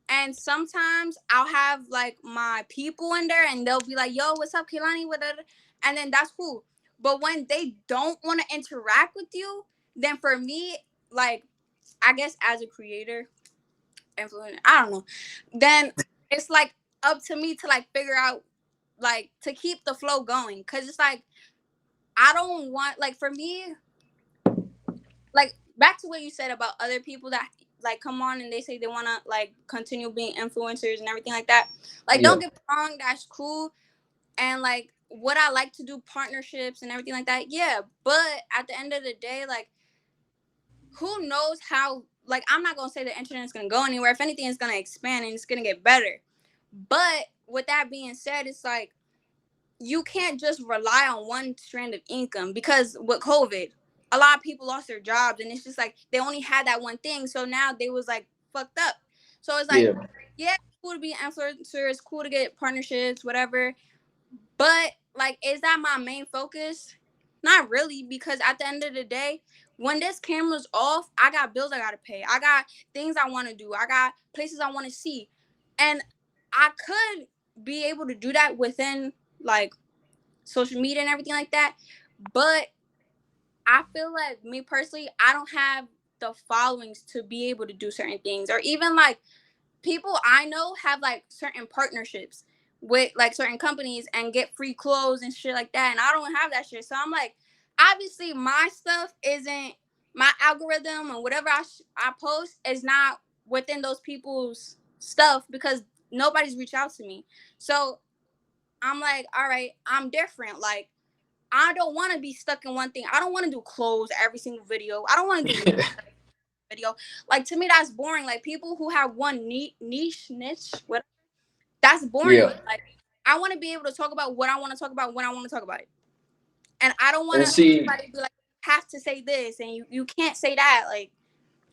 And sometimes I'll have like my people in there and they'll be like, yo, what's up, Kaylani? Whatever. And then that's cool. But when they don't want to interact with you, then for me, like, I guess as a creator, influencer, I don't know, then it's like up to me to like figure out, like, to keep the flow going. Cause it's like, I don't want, like, for me, like back to what you said about other people that like come on and they say they want to like continue being influencers and everything like that. Like Yeah, don't get me wrong, that's cool. And like would I like to do partnerships and everything like that? Yeah, but at the end of the day, like who knows how, like I'm not going to say the internet is going to go anywhere. If anything, it's going to expand and it's going to get better. But with that being said, it's like you can't just rely on one strand of income because with COVID, a lot of people lost their jobs and it's just like they only had that one thing. So now they was like fucked up. So it's like, yeah, yeah, it's cool to be an influencer, it's cool to get partnerships, whatever. But like, is that my main focus? Not really, because at the end of the day, when this camera's off, I got bills I gotta pay. I got things I wanna do. I got places I wanna see. And I could be able to do that within like social media and everything like that. But I feel like me personally, I don't have the followings to be able to do certain things. Or even like people I know have like certain partnerships with like certain companies and get free clothes and shit like that. And I don't have that shit. So I'm like, obviously my stuff isn't my algorithm and whatever I post is not within those people's stuff because nobody's reached out to me. So I'm like, all right, I'm different. Like I don't want to be stuck in one thing. I don't want to do clothes every single video. I don't want to do music video. Like to me, that's boring. Like people who have one niche, what that's boring. yeah. Like I want to be able to talk about what I want to talk about when I want to talk about it, and I don't want And to see, somebody be like have to say this and you can't say that. Like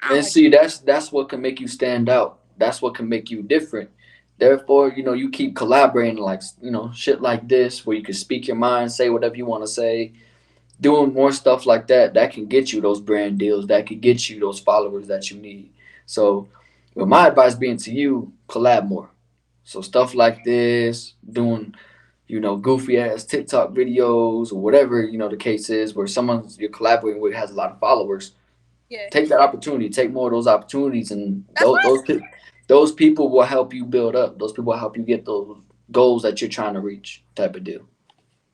I don't and like. see, that's what can make you stand out. That's what can make you different. Therefore, you keep collaborating like shit like this, where you can speak your mind, say whatever you want to say, doing more stuff like that. That can get you those brand deals. That could get you those followers that you need. So, with my advice being to you, collab more. So stuff like this, doing goofy ass TikTok videos or whatever the case is, where someone you're collaborating with has a lot of followers. Yeah, Take that opportunity, take more of those opportunities, and that's why. those people will help you build up. Those people will help you get those goals that you're trying to reach, type of deal.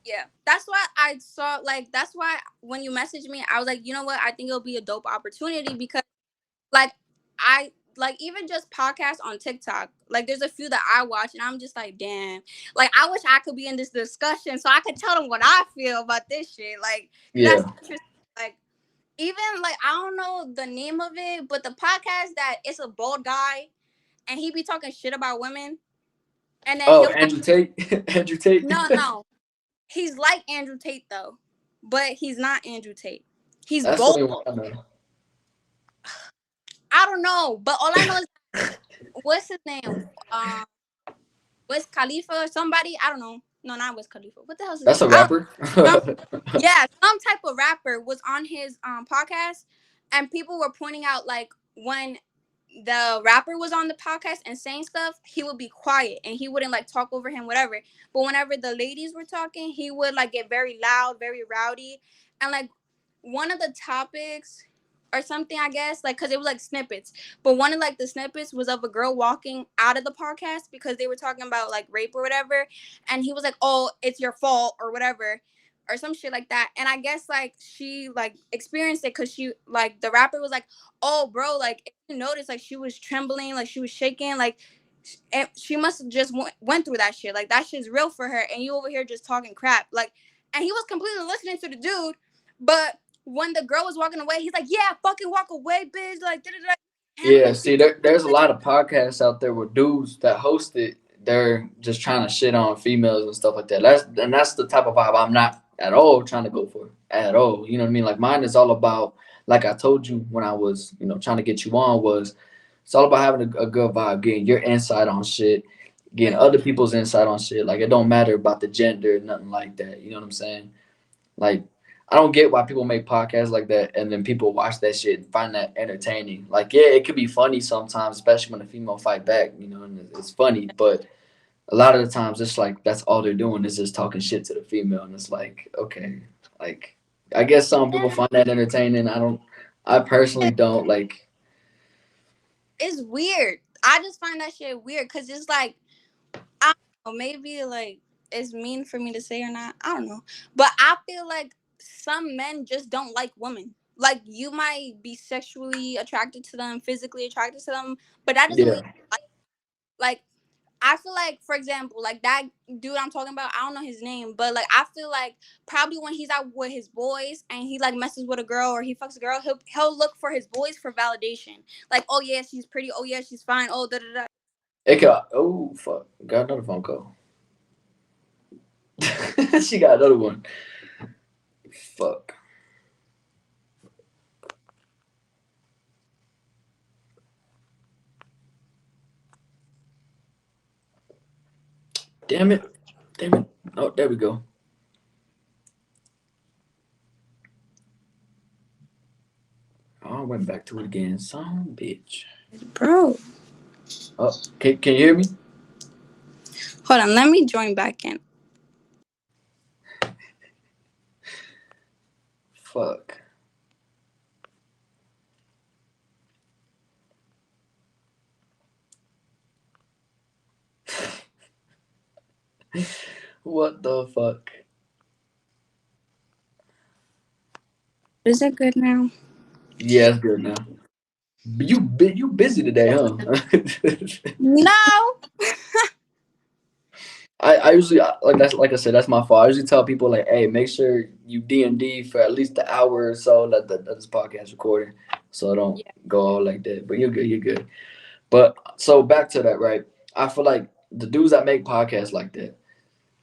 Yeah, that's why I saw. Like that's why when you messaged me, I was like, you know what? I think it'll be a dope opportunity because like I like even just podcasts on TikTok. Like there's a few that I watch and I'm just like, damn. Like I wish I could be in this discussion so I could tell them what I feel about this shit. Like that's Yeah. interesting. Like even like I don't know the name of it, but the podcast that it's a bald guy and he be talking shit about women and then Oh, he'll have Andrew Tate. Andrew Tate. no. He's like Andrew Tate though. But he's not Andrew Tate. He's That's the bold. only one I know. I don't know. But all I know is what's his name? Um Wiz Khalifa or somebody. I don't know. No, not Wiz Khalifa. What the hell's his That's name? a I don't rapper. know. Yeah, some type of rapper was on his podcast, and people were pointing out like when the rapper was on the podcast and saying stuff, he would be quiet and he wouldn't like talk over him, whatever. But whenever the ladies were talking, he would like get very loud, very rowdy, and like one of the topics or something, I guess, like because it was like snippets. But one of like the snippets was of a girl walking out of the podcast because they were talking about like rape or whatever, and he was like, "Oh, it's your fault" or whatever, or some shit like that. And I guess like she like experienced it because she like the rapper was like, "Oh, bro, like if you notice, like she was trembling, like she was shaking, like she must have just went through that shit. Like that shit's real for her, and you over here just talking crap." Like, and he was completely listening to the dude, but when the girl was walking away, he's like, "Yeah, fucking walk away, bitch." Like, da da da. Handle Yeah, this see, shit. there's a lot of podcasts out there with dudes that host it. They're just trying to shit on females and stuff like that. That's the type of vibe I'm not at all trying to go for at all. You know what I mean? Like mine is all about, like I told you when I was, trying to get you on, was it's all about having a good vibe, getting your insight on shit, getting Right. other people's insight on shit. Like it don't matter about the gender, nothing like that. You know what I'm saying? Like, I don't get why people make podcasts like that and then people watch that shit and find that entertaining. Like, yeah, it could be funny sometimes, especially when a female fight back, and it's funny. But a lot of the times, it's like that's all they're doing is just talking shit to the female, and it's like, okay, like I guess some people Yeah, find that entertaining. I don't. I personally don't. Like, it's weird. I just find that shit weird because it's like I don't know, maybe like it's mean for me to say or not. I don't know, but I feel like some men just don't like women. Like you might be sexually attracted to them, physically attracted to them, but that doesn't mean yeah, you like I feel like, for example, like that dude I'm talking about, I don't know his name, but like I feel like probably when he's out with his boys and he like messes with a girl or he fucks a girl, he'll look for his boys for validation. Like, oh yeah, she's pretty. Oh yeah, she's fine. Oh da da da. it could. Oh fuck, got another phone call. She got another one. Fuck. Damn it. Damn it. Oh, there we go. Oh, I went back to it again. Some bitch. Bro, Oh, can you hear me? hold on, let me join back in. Fuck. What the fuck? Is it good now? Yeah, it's good now. You busy today, huh? No. I usually like I said, that's my fault. I usually tell people like, hey, make sure you D&D for at least an hour or so that this podcast recording, so I don't Yeah. go all like that. But you're good, you're good. But so back to that, right? I feel like the dudes that make podcasts like that,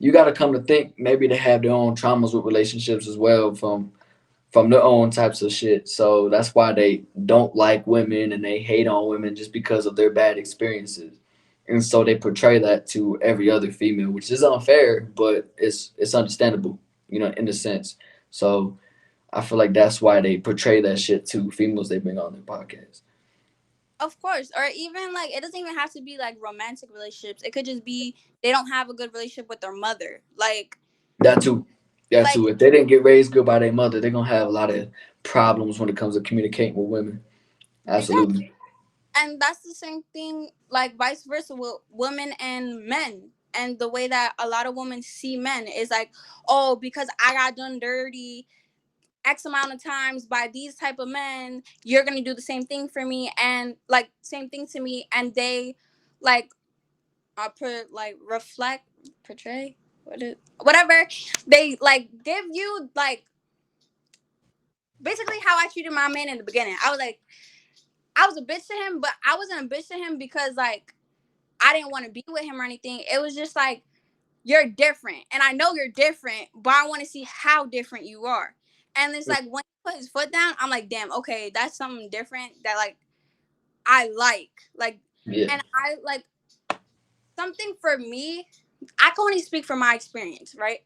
you got to come to think maybe they have their own traumas with relationships as well from their own types of shit. So that's why they don't like women and they hate on women just because of their bad experiences. And so they portray that to every other female, which is unfair, but it's understandable, in a sense. So I feel like that's why they portray that shit to females they bring on their podcast. Of course. Or even like it doesn't even have to be like romantic relationships. It could just be they don't have a good relationship with their mother. That too. That Like too. If they didn't get raised good by their mother, they're gonna have a lot of problems when it comes to communicating with women. exactly. Absolutely. And that's the same thing like vice versa with women and men. And the way that a lot of women see men is like, oh, because I got done dirty X amount of times by these type of men, you're gonna do the same thing for me and like same thing to me. And they like put like reflect, portray, whatever. They like give you like basically how I treated my man in the beginning. I was like, I was a bitch to him, but I wasn't a bitch to him because like I didn't want to be with him or anything. It was just like you're different, and I know you're different, but I want to see how different you are. And it's like when he put his foot down, I'm like, damn, okay, that's something different that like I like, Yeah. and I like something for me. I can only speak from my experience, right?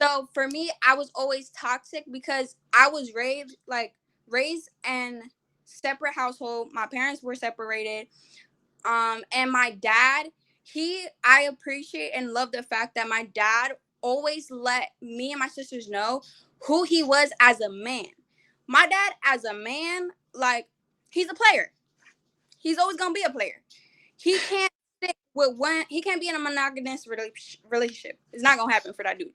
So for me, I was always toxic because I was raised in separate household. My parents were separated. And my dad, I appreciate and love the fact that my dad always let me and my sisters know who he was as a man. My dad as a man, like, he's a player. He's always gonna be a player. He can't stick with one. He can't be in a monogamous relationship. It's not gonna happen for that dude.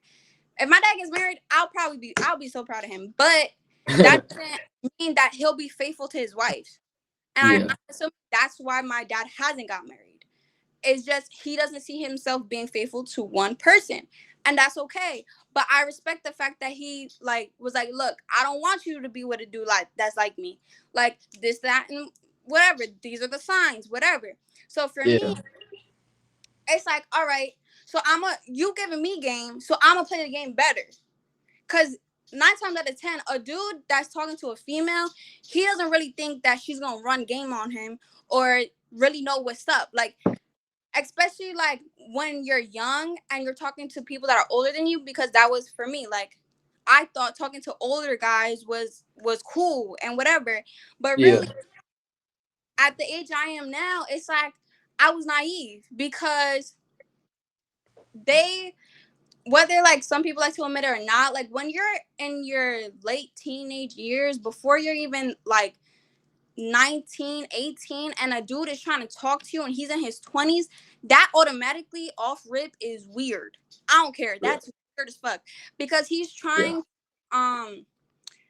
If my dad gets married, I'll be so proud of him. But that doesn't mean that he'll be faithful to his wife. And I Yeah, assume that's why my dad hasn't got married. It's just he doesn't see himself being faithful to one person. And that's okay. But I respect the fact that he like was like, look, I don't want you to be with a dude like that's like me. Like this, that, and whatever. These are the signs, whatever. So for me, yeah, it's like, all right, so you giving me game, so I'm gonna play the game better. Cause 9 times out of 10, a dude that's talking to a female, he doesn't really think that she's gonna run game on him or really know what's up. Like, especially like when you're young and you're talking to people that are older than you, because that was for me. Like, I thought talking to older guys was cool and whatever. But yeah, really, at the age I am now, it's like I was naive because they whether like some people like to admit it or not, like when you're in your late teenage years, before you're even like 19, 18, and a dude is trying to talk to you and he's in his 20s, that automatically off rip is weird. I don't care. yeah, That's weird as fuck because yeah, um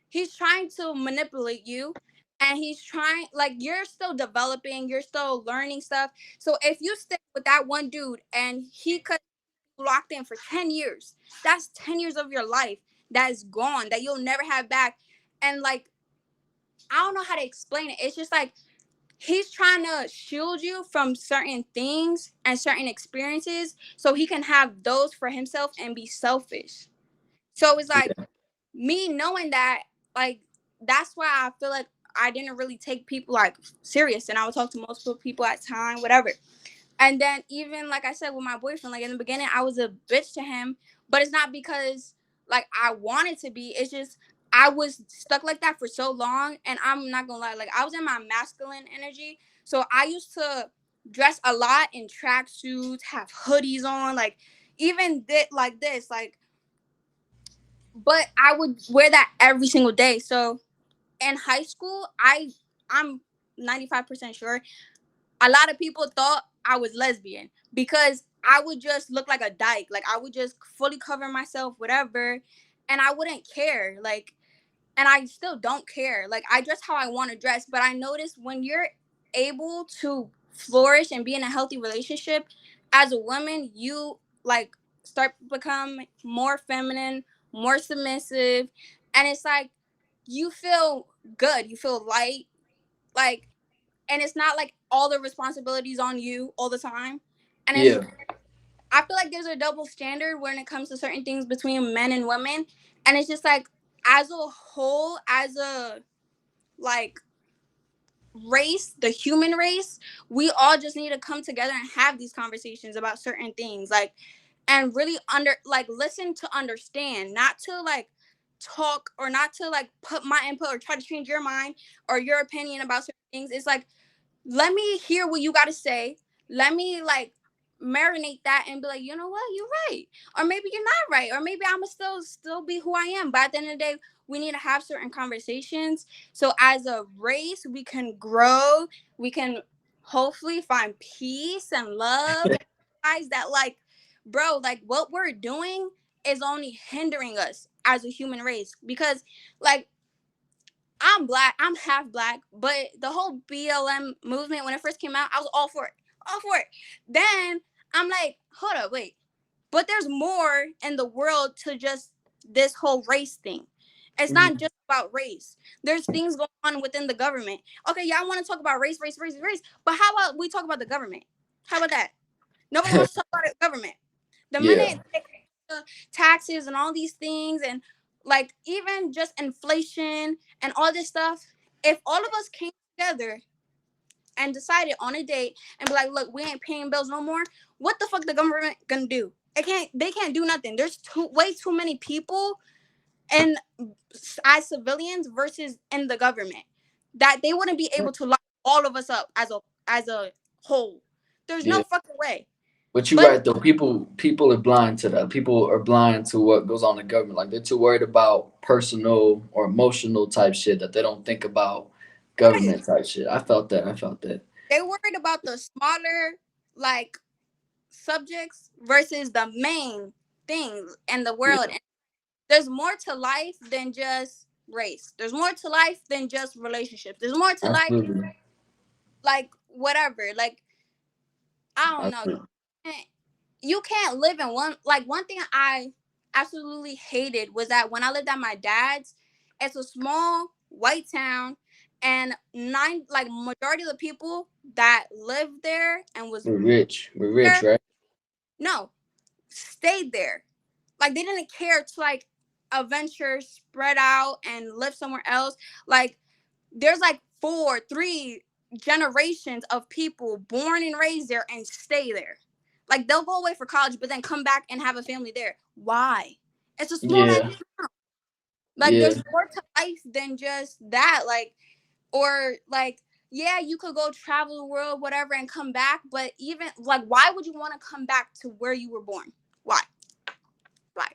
he's trying to manipulate you, and he's trying like you're still developing, you're still learning stuff. So if you stick with that one dude and he could locked in for 10 years. That's 10 years of your life that is gone, that you'll never have back. And like, I don't know how to explain it. It's just like he's trying to shield you from certain things and certain experiences so he can have those for himself and be selfish. So it's like yeah, me knowing that, like, that's why I feel like I didn't really take people like serious, and I would talk to multiple people at time, whatever. And then even like I said with my boyfriend, like in the beginning, I was a bitch to him, but it's not because like I wanted to be. It's just I was stuck like that for so long, and I'm not gonna lie, like I was in my masculine energy, so I used to dress a lot in tracksuits, have hoodies on, like even like this, like. But I would wear that every single day. So in high school, I'm 95% sure a lot of people thought I was lesbian because I would just look like a dyke. Like I would just fully cover myself, whatever, and I wouldn't care. Like, and I still don't care. Like I dress how I want to dress, but I noticed when you're able to flourish and be in a healthy relationship as a woman, you like start to become more feminine, more submissive, and it's like you feel good, you feel light, like, and it's not like all the responsibilities on you all the time. And it's yeah, I feel like there's a double standard when it comes to certain things between men and women. And it's just like as a whole, as a like race, the human race, we all just need to come together and have these conversations about certain things. Like and really listen to understand, not to like talk or not to like put my input or try to change your mind or your opinion about certain things. It's like let me hear what you got to say. Let me like marinate that and be like, you know what, you're right, or maybe you're not right, or maybe I'm gonna still be who I am. But at the end of the day, we need to have certain conversations so as a race we can grow, we can hopefully find peace and love and realize that like, bro, like what we're doing is only hindering us as a human race because like I'm black. I'm half black, but the whole BLM movement when it first came out, I was all for it. All for it. Then I'm like, hold up, wait. But there's more in the world to just this whole race thing. It's not mhm, just about race. There's things going on within the government. Okay, y'all want to talk about race, race, race, race. But how about we talk about the government? How about that? Nobody wants to talk about the government. The yeah, minute the taxes and all these things and like even just inflation and all this stuff, if all of us came together and decided on a date and be like, look, we ain't paying bills no more, what the fuck the government gonna do? They can't do nothing. There's way too many people and as civilians versus in the government that they wouldn't be able to lock all of us up as a whole. There's no Yeah. fucking way. But you're But right though. People are blind to that. People are blind to what goes on in government. Like they're too worried about personal or emotional type shit that they don't think about right, government type shit. I felt that. I felt that. they worried about the smaller like subjects versus the main thing in the world. Yeah, And there's more to life than just race. There's more to life than just relationships. There's more to life absolutely. like whatever. Like I don't know. Absolutely. You can't live in one thing I absolutely hated was that when I lived at my dad's, it's a small white town and nine like majority of the people that lived there and was We're rich. We're rich, there, right? no, stayed there. Like they didn't care to like adventure, spread out and live somewhere else. Like there's like three generations of people born and raised there and stay there. Like they'll go away for college, but then come back and have a family there. Why? It's a small ass. Yeah. Like Yeah. there's more to life than just that. Like or like yeah, you could go travel the world, whatever, and come back. But even like, why would you want to come back to where you were born? Why? Why?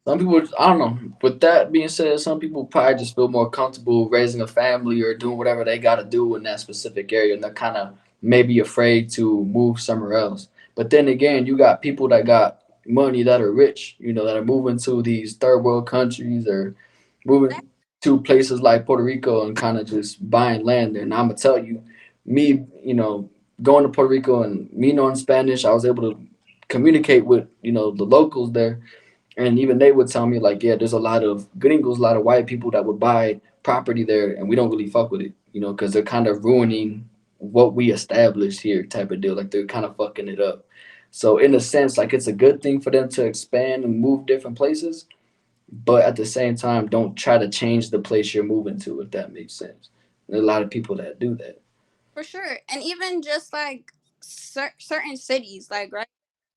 Some people, I don't know. With that being said, some people probably just feel more comfortable raising a family or doing whatever they got to do in that specific area, and they're kind of maybe afraid to move somewhere else. But then again, you got people that got money that are rich, that are moving to these third world countries or That moving to places like Puerto Rico and kind of just buying land there. And I'm gonna tell you, me, going to Puerto Rico and me knowing Spanish, I was able to communicate with the locals there, and even they would tell me like, yeah, there's a lot of gringos, a lot of white people that would buy property there, and we don't really fuck with it, because they're kind of ruining what we established here, type of deal. Like they're kind of fucking it up. So in a sense, like it's a good thing for them to expand and move different places, but at the same time, don't try to change the place you're moving to, if that makes sense. There's a lot of people that do that. for sure. And even just like certain cities, like right,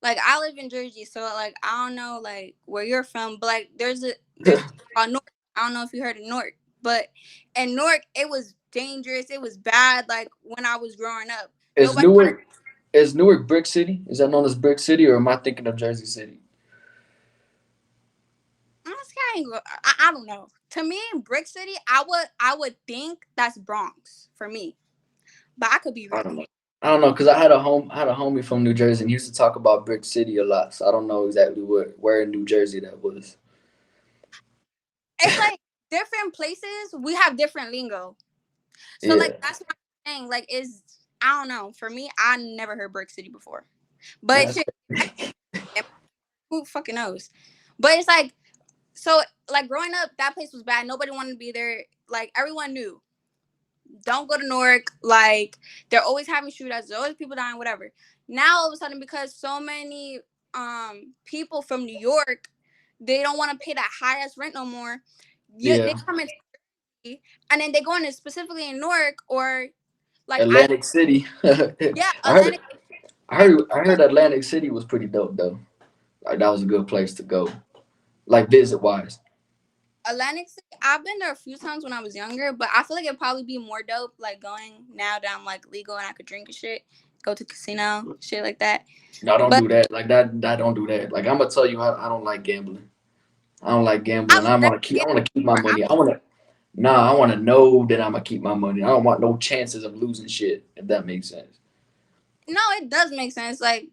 like I live in Jersey, so like I don't know like where you're from, but like there's a place called Newark. I don't know if you heard of Newark, but in Newark it was dangerous. It was bad. Like when I was growing up, is nobody wanted. Newark is Newark Brick City? Is that known as Brick City, or am I thinking of Jersey City? Honestly, I don't know. To me, Brick City, I would think that's Bronx for me, but I could be I wrong. don't know. I don't know because I had a homie from New Jersey and he used to talk about Brick City a lot. So I don't know exactly where in New Jersey that was. It's like different places we have different lingo. So like Yeah, that's what I'm saying. Like is I don't know. For me, I never heard Brick City before. But that's shit, who fucking knows? But it's like so like growing up, that place was bad. Nobody wanted to be there. Like everyone knew. Don't go to Newark. Like they're always having shootouts. There's always people dying, whatever. Now all of a sudden, because so many people from New York, they don't want to pay that high ass rent no more. They yeah. come into and then they go into specifically in Newark or like I Atlantic City. I yeah heard Atlantic I and heard I heard Atlantic City was pretty dope though. Like that was a good place to go. Like visit wise. Atlantic City. I've been there a few times when I was younger, but I feel like it'd probably be more dope like going now that I'm like legal and I could drink and shit, go to casino, shit like that. No, don't But do that. Like that don't do that. Like I'm gonna tell you, I don't like gambling. I don't like I gambling. was ready to I get wanna keep my more. money. I wanna know that I'm gonna keep my money. I don't want no chances of losing shit, if that makes sense. No, it does make sense. Like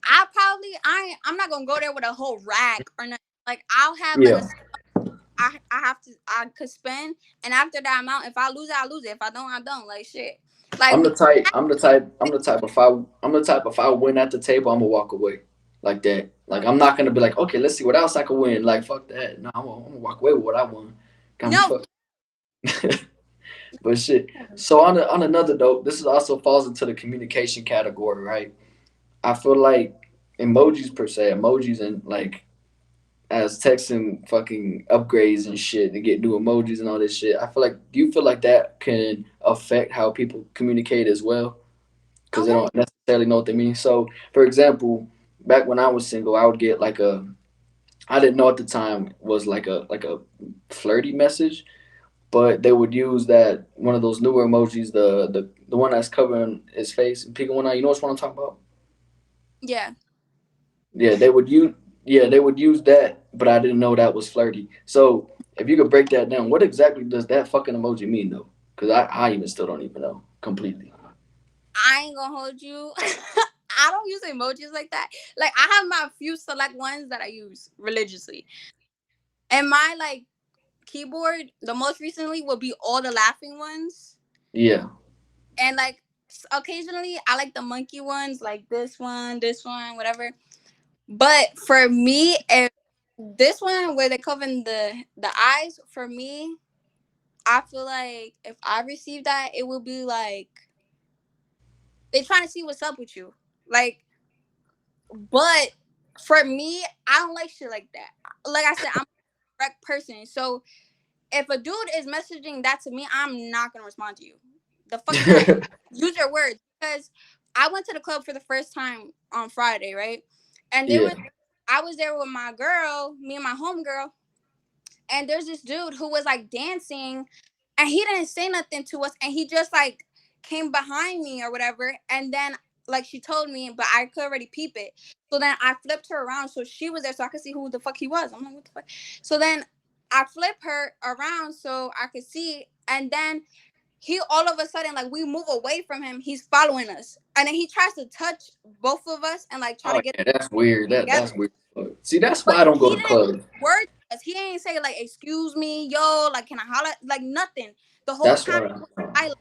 I'm not gonna go there with a whole rack or nothing. Like I'll have like a Yeah. I have to I could spend and after that amount, if I lose it, I lose it. If I don't, I don't. Like shit. Like I'm the type if I win at the table, I'm gonna walk away. Like that. Like I'm not gonna be like, okay, let's see what else I can win. Like fuck that. No, I'm gonna walk away with what I won. Got me no, fucked. But shit. So on another note, this is also falls into the communication category, right? I feel like emojis and like as texting fucking upgrades and shit to get new emojis and all this shit. I feel like do you feel like that can affect how people communicate as well? Because they okay. don't necessarily know what they mean. So, for example, back when I was single, I would get like a, I didn't know at the time was like a flirty message, but they would use that one of those newer emojis, the one that's covering his face and peeking one eye. You know which one I'm talking about? Yeah. Yeah, they would use they would use that, but I didn't know that was flirty. So if you could break that down, what exactly does that fucking emoji mean though? Because I even still don't even know completely. I ain't gonna hold you. I don't use emojis like that. Like I have my few select ones that I use religiously. And my like keyboard, the most recently will be all the laughing ones. Yeah. And like occasionally I like the monkey ones, like this one, whatever. But for me, if this one where they're covering the eyes, for me, I feel like if I receive that, it will be like they trying to see what's up with you. Like, but for me, I don't like shit like that. Like I said, I'm a direct person. So if a dude is messaging that to me, I'm not gonna respond to you. The fuck is that? Use your words. Because I went to the club for the first time on Friday, right? And Yeah. I was there with my girl, me and my homegirl, and there's this dude who was like dancing, and he didn't say nothing to us, and he just like came behind me or whatever, and then like she told me, but I could already peep it. So then I flipped her around so she was there so I could see who the fuck he was. I'm like, what the fuck? So then I flip her around so I could see, and then he all of a sudden like we move away from him. He's following us, and then he tries to touch both of us and like try to Oh get yeah, that's weird. That's together. weird. See, that's why But I don't go he to didn't clubs. word us. He ain't say like excuse me, yo, like can I holler? Like nothing. The whole That's time why. I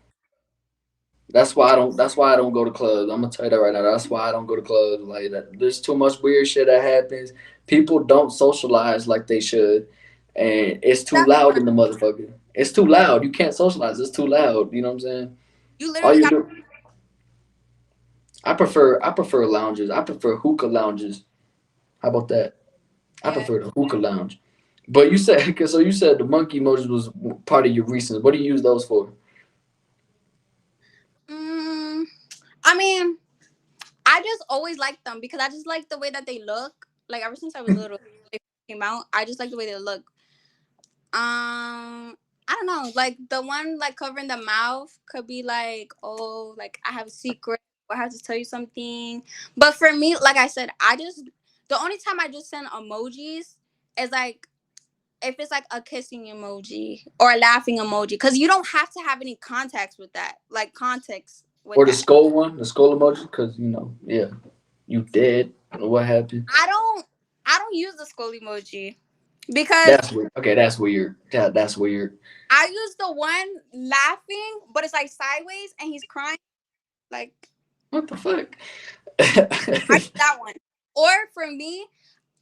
That's why I don't. That's why I don't go to clubs. I'm gonna tell you that right now. That's why I don't go to clubs. Like that, there's too much weird shit that happens. People don't socialize like they should, and it's too that's loud why in the motherfucker. It's too loud. You can't socialize. It's too loud. You know what I'm saying? you All literally you got do. I prefer lounges. I prefer hookah lounges. How about that? I yeah. prefer the hookah lounge. But you said so. You said the monkey emojis was part of your recent. What do you use those for? Mm, I mean, I just always liked them because I just like the way that they look. Like ever since I was little, they came out. I just like the way they look. I don't know. Like the one like covering the mouth could be like, oh, like I have a secret or I have to tell you something. But for me, like I said, I just the only time I just send emojis is like if it's like a kissing emoji or a laughing emoji, because you don't have to have any context with that, like context with Or the that. skull one, the skull emoji, because yeah, you dead. What happened? I don't, I don't use the skull emoji because That's weird. Okay, that's weird. That's weird. I use the one laughing, but it's like sideways and he's crying. Like What the fuck? I use that one. Or for me,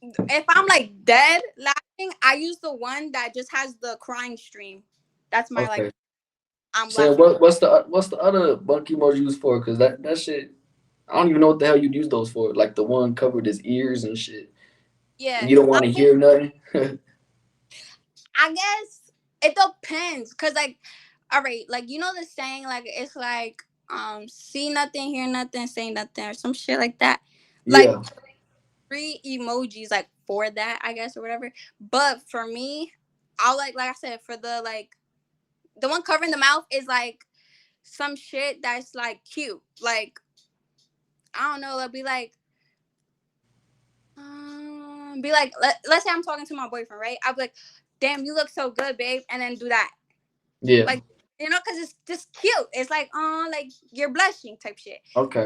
if I'm like dead laughing, I use the one that just has the crying stream. That's my like Okay. I'm Saying laughing. what's the other monkey emoji used for? Because that shit, I don't even know what the hell you'd use those for. Like the one covered his ears and shit. Yeah. You don't I want to mean, hear nothing. I guess it depends. Cause like, all right, like you know the saying, like it's like see nothing, hear nothing, say nothing, or some shit like that. Like Yeah. three emojis like for that, I guess, or whatever. But for me, I'll like I said, for the like the one covering the mouth is like some shit that's like cute. Like I don't know, it'll be like let's say I'm talking to my boyfriend, right? I'll be like, damn, you look so good, babe, and then do that. Yeah. Like you know, cause it's just cute. It's like like you're blushing type shit. Okay.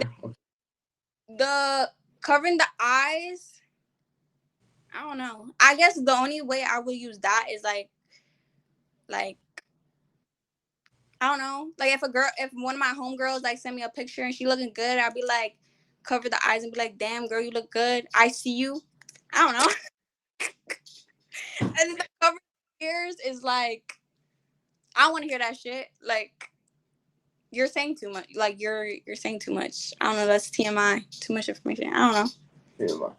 The covering the eyes, I don't know. I guess the only way I would use that is like I don't know. Like if one of my homegirls like send me a picture and she looking good, I'll be like, cover the eyes and be like, damn girl, you look good. I see you. I don't know. And then the cover the ears is like, I don't want to hear that shit. Like you're saying too much. Like you're saying too much. I don't know. That's TMI. Too much information. I don't know. Yeah.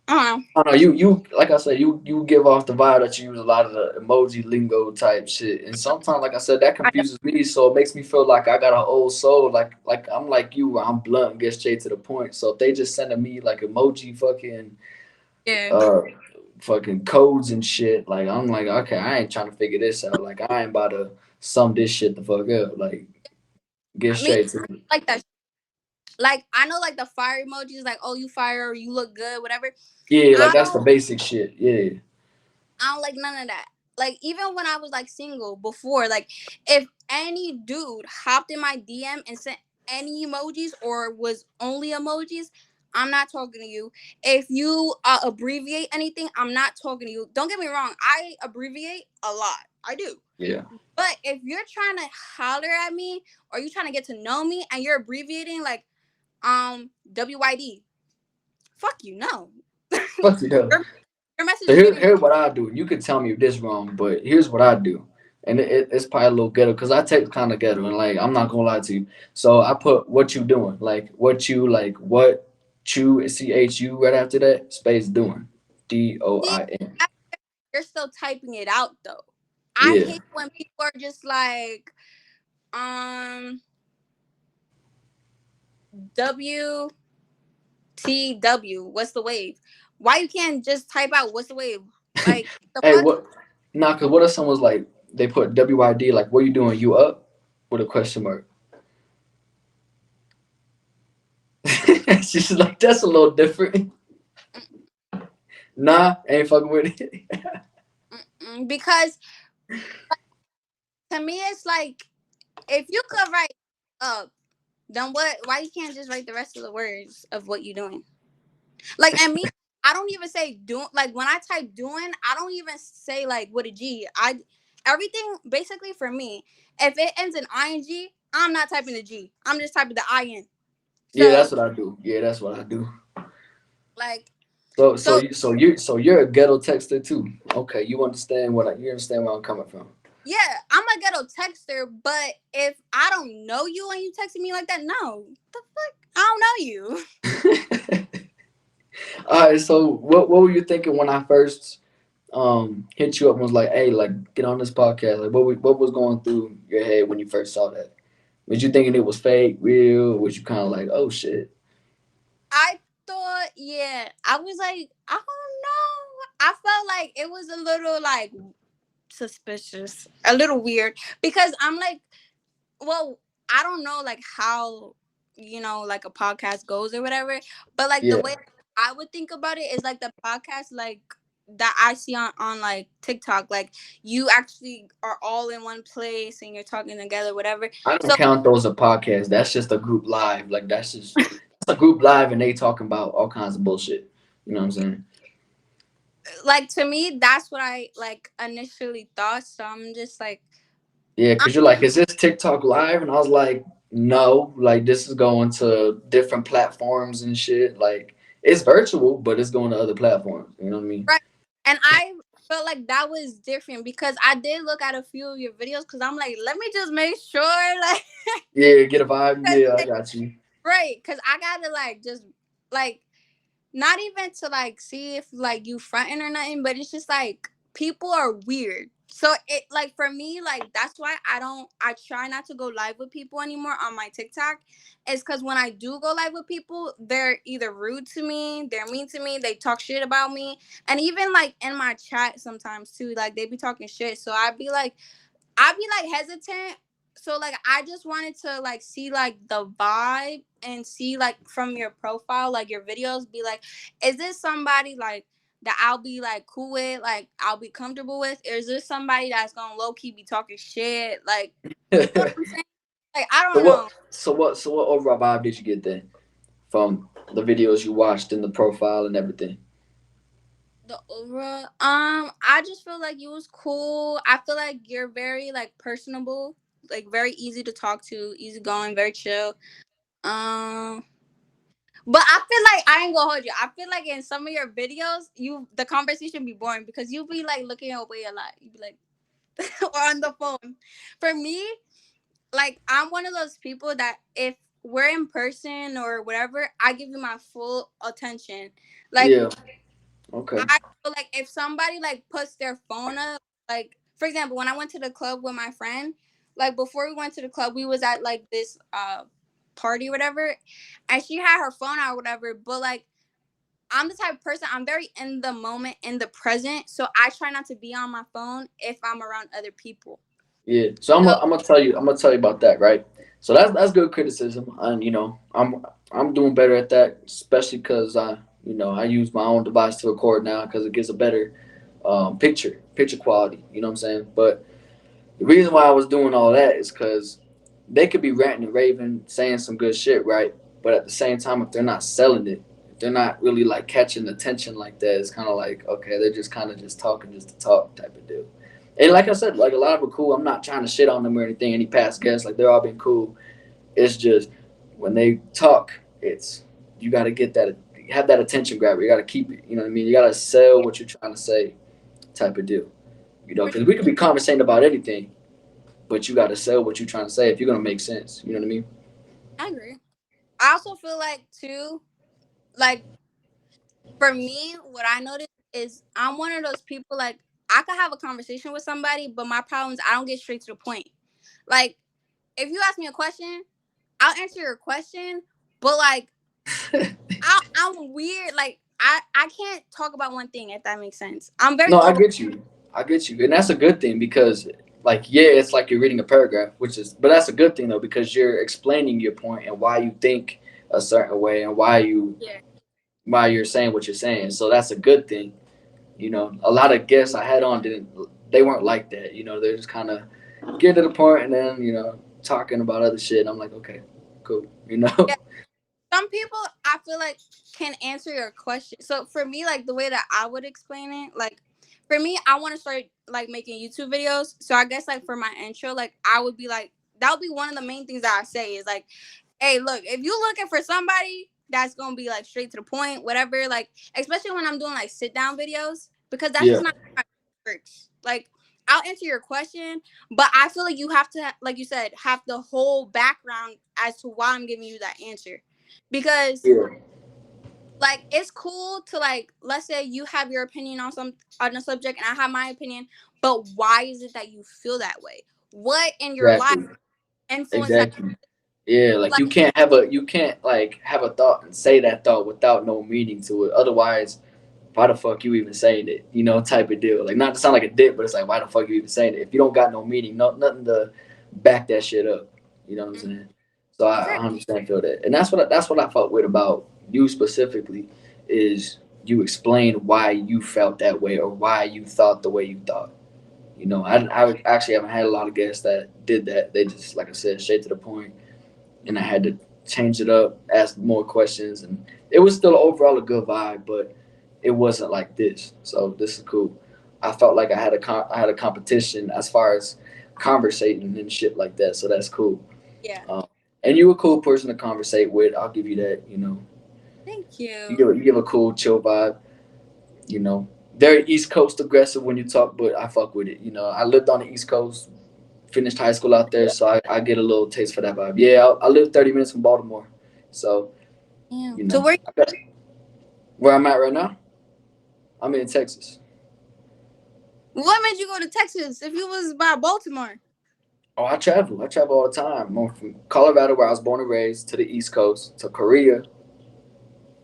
Uh, I don't know. You like I said, you give off the vibe that you use a lot of the emoji lingo type shit, and sometimes, like I said, that I don't, confuses me. So it makes me feel like I got an old soul. Like I'm like you, where I'm blunt and get straight to the point. So if they just sending me like emoji yeah. uh fucking codes and shit, like I'm like, okay, I ain't trying to figure this out. Like I ain't about to sum this shit the fuck up. Like get I mean, straight to it. like that. Like I know, like the fire emojis, like oh you fire or you look good, whatever. Yeah, like I that's the don't. basic shit. Yeah, I don't like none of that. Like even when I was like single before, like if any dude hopped in my DM and sent any emojis or was only emojis, I'm not talking to you. If you abbreviate anything, I'm not talking to you. Don't get me wrong, I abbreviate a lot. I do. yeah. But if you're trying to holler at me or you trying to get to know me and you're abbreviating like WYD, fuck you, no. Fuck you though. your, your message So is getting here's what I do. You can tell me if this wrong, but here's what I do, and it's probably a little ghetto because I text kind of ghetto, and like I'm not gonna lie to you. So I put what you doing, what you CHU right after that space doing, see, DOIN. you're still typing it out though. I Yeah, hate when people are just like, um, WTW, what's the wave? Why you can't just type out what's the wave? Like the hey, fuck? what? Nah, cause what if someone's like they put WID, like what you doing? You up with a question mark? She's like, that's a little different. Nah, ain't fucking with it. Because to me it's like if you could write up, then what? Why you can't just write the rest of the words of what you're doing? Like and me, I don't even say doing. Like when I type doing, I don't even say like with a G. I everything basically for me. If it ends in ing, I'm not typing the G. I'm just typing the in. Yeah, So that's what I do. Yeah, that's what I do. like So so so you're a ghetto texter too. Okay, you understand where I'm coming from. yeah, I'm a ghetto texter. But if I don't know you and you texting me like that, no, the fuck, I don't know you. All right, so what were you thinking when I first hit you up and was like, hey, like get on this podcast? Like what was going through your head when you first saw that? Was you thinking it was fake, real? Or was you kind of like, oh shit? I thought, yeah, I was like, I don't know. I felt like it was a little like suspicious, a little weird because I'm like, well, I don't know like how like a podcast goes or whatever, but like the Yeah, way I would think about it is like the podcast like that I see on like TikTok, like you actually are all in one place and you're talking together, whatever. I don't So count those as a podcast. That's just a group live. Like that's a group live, and they talking about all kinds of bullshit. You know what I'm saying? like to me, that's what I like initially thought. So I'm just like, Yeah, I'm, because you're like, is this TikTok live? And I was like, no, like this is going to different platforms and shit. Like it's virtual, but it's going to other platforms. You know what I mean? right. And I felt like that was different because I did look at a few of your videos because I'm like, let me just make sure, like, Yeah, get a vibe. Yeah, I got you. right. Because I got to, like, just, like, not even to, like, see if, like, you fronting or nothing, but it's just, like, people are weird. So, it, like, for me, like, that's why I try not to go live with people anymore on my TikTok. Is because when I do go live with people, they're either rude to me, they're mean to me, they talk shit about me. And even, like, in my chat sometimes, too, like, they be talking shit. So, I'd be like hesitant. So like I just wanted to like see like the vibe and see like from your profile, like your videos, be like, is this somebody like that I'll be like cool with, like I'll be comfortable with? Or is this somebody that's gonna low key be talking shit? Like, you know what I'm saying? Like I So don't know. what? So what overall vibe did you get then from the videos you watched and the profile and everything? The overall, I just feel like you was cool. I feel like you're very like personable, like very easy to talk to, easy going, very chill. Um, But I feel like I ain't gonna hold you. I feel like in some of your videos, the conversation be boring because you be like looking away a lot. You be like or on the phone. For me, like I'm one of those people that if we're in person or whatever, I give you my full attention. Like Yeah, Okay. I feel like if somebody like puts their phone up, like for example, when I went to the club with my friend, like before we went to the club, we was at like this party or whatever, and she had her phone out or whatever. But like I'm the type of person, I'm very in the moment, in the present, so I try not to be on my phone if I'm around other people. Yeah. So So I'm gonna tell you about that, right? So that's good criticism, and I'm doing better at that, especially because I use my own device to record now because it gives a better picture quality. You know what I'm saying? But the reason why I was doing all that is because they could be ranting and raving, saying some good shit, right? But at the same time, if they're not selling it, if they're not really like catching attention like that, it's kind of like okay, they're just kind of just talking just to talk type of deal. And like I said, like a lot of them are cool. I'm not trying to shit on them or anything. Any past guests, like they're all been cool. It's just when they talk, it's you got to get that, have that attention grabber. You got to keep it. You know what I mean? You got to sell what you're trying to say, type of deal. for Because we could be conversating about anything, but you got to sell what you're trying to say if you're gonna make sense. You know what I mean? I agree. I also feel like too, like for me, what I noticed is I'm one of those people like I could have a conversation with somebody, but my problem is I don't get straight to the point. Like if you ask me a question, I'll answer your question, but like I'm weird. Like I can't talk about one thing if that makes sense. I'm very No, I over. get you. I get you, and that's a good thing because, like, yeah, it's like you're reading a paragraph, but that's a good thing though because you're explaining your point and why you think a certain way and Yeah, why you're saying what you're saying. So that's a good thing. A lot of guests I had on didn't, they weren't like that. They're just kind of get to the point and then talking about other shit. And I'm like, okay, cool. yeah. Some people I feel like can answer your question. So for me, like the way that I would explain it, like for me, I want to start like making YouTube videos. So I guess like for my intro, like I would be like that would be one of the main things that I say is like, hey, look, if you looking for somebody that's gonna be like straight to the point, whatever, like especially when I'm doing like sit down videos, because that's Yeah, just not how it works. Like I'll answer your question, but I feel like you have to, like you said, have the whole background as to why I'm giving you that answer. Because yeah, like it's cool to like let's say you have your opinion on a subject and I have my opinion, but why is it that you feel that way? What in your life exactly, influenced that? exactly. Yeah, like Like you can't like have a thought and say that thought without no meaning to it. Otherwise, why the fuck you even saying it? Type of deal. Like not to sound like a dick, but it's like why the fuck you even saying it? If you don't got no meaning, nothing to back that shit up. You know what I'm saying? So I for 100% feel that, and that's what I felt with about you specifically is you explained why you felt that way or why you thought the way you thought. I actually haven't had a lot of guests that did that. They just, like I said, straight to the point, and I had to change it up, ask more questions, and it was still overall a good vibe, but it wasn't like this. So this is cool. I felt like I had a competition as far as conversating and shit like that. So that's cool. yeah. Um, and you a cool person to conversate with. I'll give you that. Thank You you. give a cool chill vibe. You know, very East Coast aggressive when you talk, but I fuck with it. I lived on the East Coast, finished high school out there, so I get a little taste for that vibe. Yeah, I live 30 minutes from Baltimore, so Yeah. So where I'm at right now. I'm in Texas. what made you go to Texas if you was by Baltimore? Oh, I travel. I travel all the time. I'm from Colorado, where I was born and raised, to the East Coast, to Korea,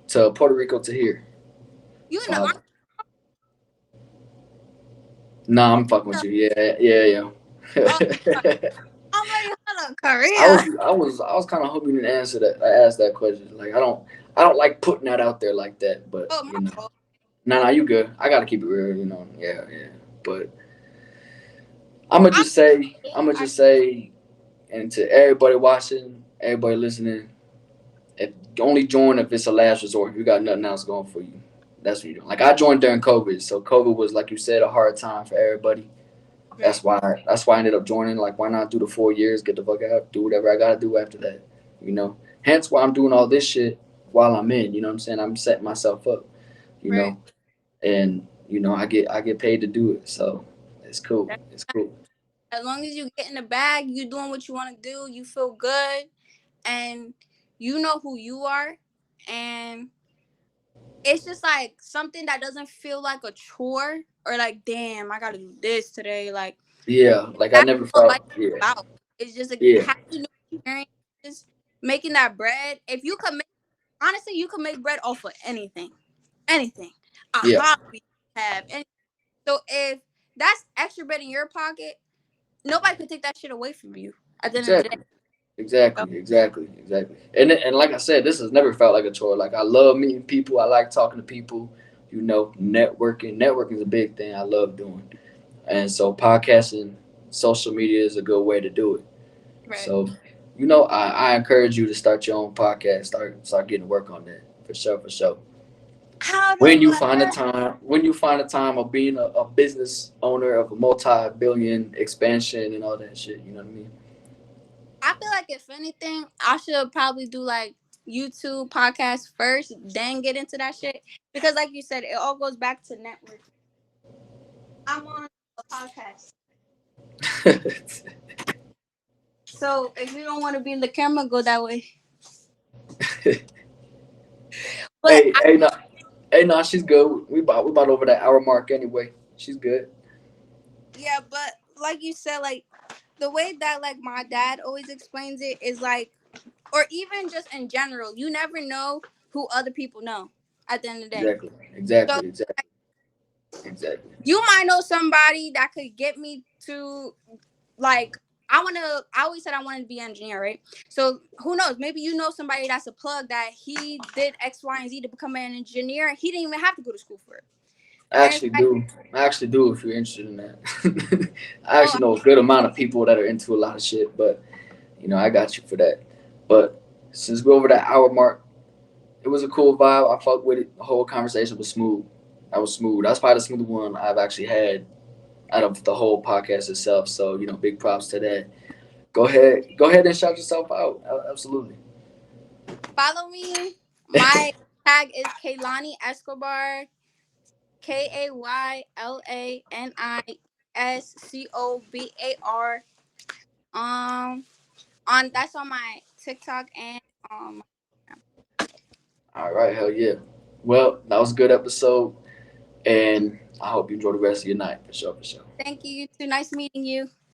to Puerto Rico, to here. You in So, the army? nah, I'm fucking with you. Yeah, yeah, Oh, yeah. I'm ready. Hold on, I was, Korea. I was kind of hoping you to answer that. I asked that question. Like, I don't like putting that out there like that. But Oh, my fault. nah, you good. I gotta keep it real. Yeah, yeah. But I'm gonna I, just say, and to everybody watching, everybody listening, if only join if it's a last resort. If you got nothing else going for you, that's what you're doing. Like I joined during COVID, so COVID was like you said a hard time for everybody. right. That's why I ended up joining. Like why not do the 4 years, get the fuck out, do whatever I gotta do after that. Hence why I'm doing all this shit while I'm in. You know what I'm saying? I'm setting myself up. You Right. know, and I get paid to do it, so it's cool. It's cool. As long as you get in the bag, you doing what you want to do, you feel good, and you know who you are, and it's just like something that doesn't feel like a chore or like, damn, I gotta do this today. Like Yeah, like I that's never what life felt. is Yeah, about. It's just like yeah, having new experiences, making that bread. If you could make, honestly, you could make bread off of anything, anything, a yeah. hobby you have. And so if that's extra bread in your pocket, nobody could take that shit away from you at the end of the day. Exactly. So, Exactly. And like I said, this has never felt like a chore. Like I love meeting people. I like talking to people. You know, networking. Networking is a big thing I love doing. And so podcasting, social media is a good way to do it. right. So, you know, I encourage you to start your own podcast. Start getting to work on that for sure. For sure. How When do you I? find the time, when you find the time of being a business owner of a multi-billion expansion and all that shit, you know what I mean? I feel like if anything, I should probably do like YouTube podcast first, then get into that shit. Because like you said, it all goes back to network. I'm on a podcast. So if you don't want to be in the camera, go that way. But Hey, hey, no, hey, no, she's good. We about over that hour mark anyway. She's good. yeah, but like you said, like the way that like my dad always explains it is like, or even just in general, you never know who other people know at the end of the day. Exactly, So exactly, like, exactly, exactly. you might know somebody that could get me to like I always said I wanted to be an engineer, right? So who knows? Maybe you know somebody that's a plug that he did X, Y, and Z to become an engineer. He didn't even have to go to school for it. I And it's actually like, do. I actually do. If you're interested in that, I oh, actually know a good amount of people that are into a lot of shit. But you know, I got you for that. But since we're over that hour mark, it was a cool vibe. I fucked with it. The whole conversation was smooth. That was smooth. That's probably the smooth one I've actually had out of the whole podcast itself. So you know, big props to that. Go ahead and shout yourself out. Absolutely. follow me. My tag is Kaylani Escobar. KAYLANIESCOBAR. On that's on my TikTok and um. All right, hell yeah. Well, that was a good episode, and I hope you enjoy the rest of your night for sure, for sure. Thank you. You too. Nice meeting you.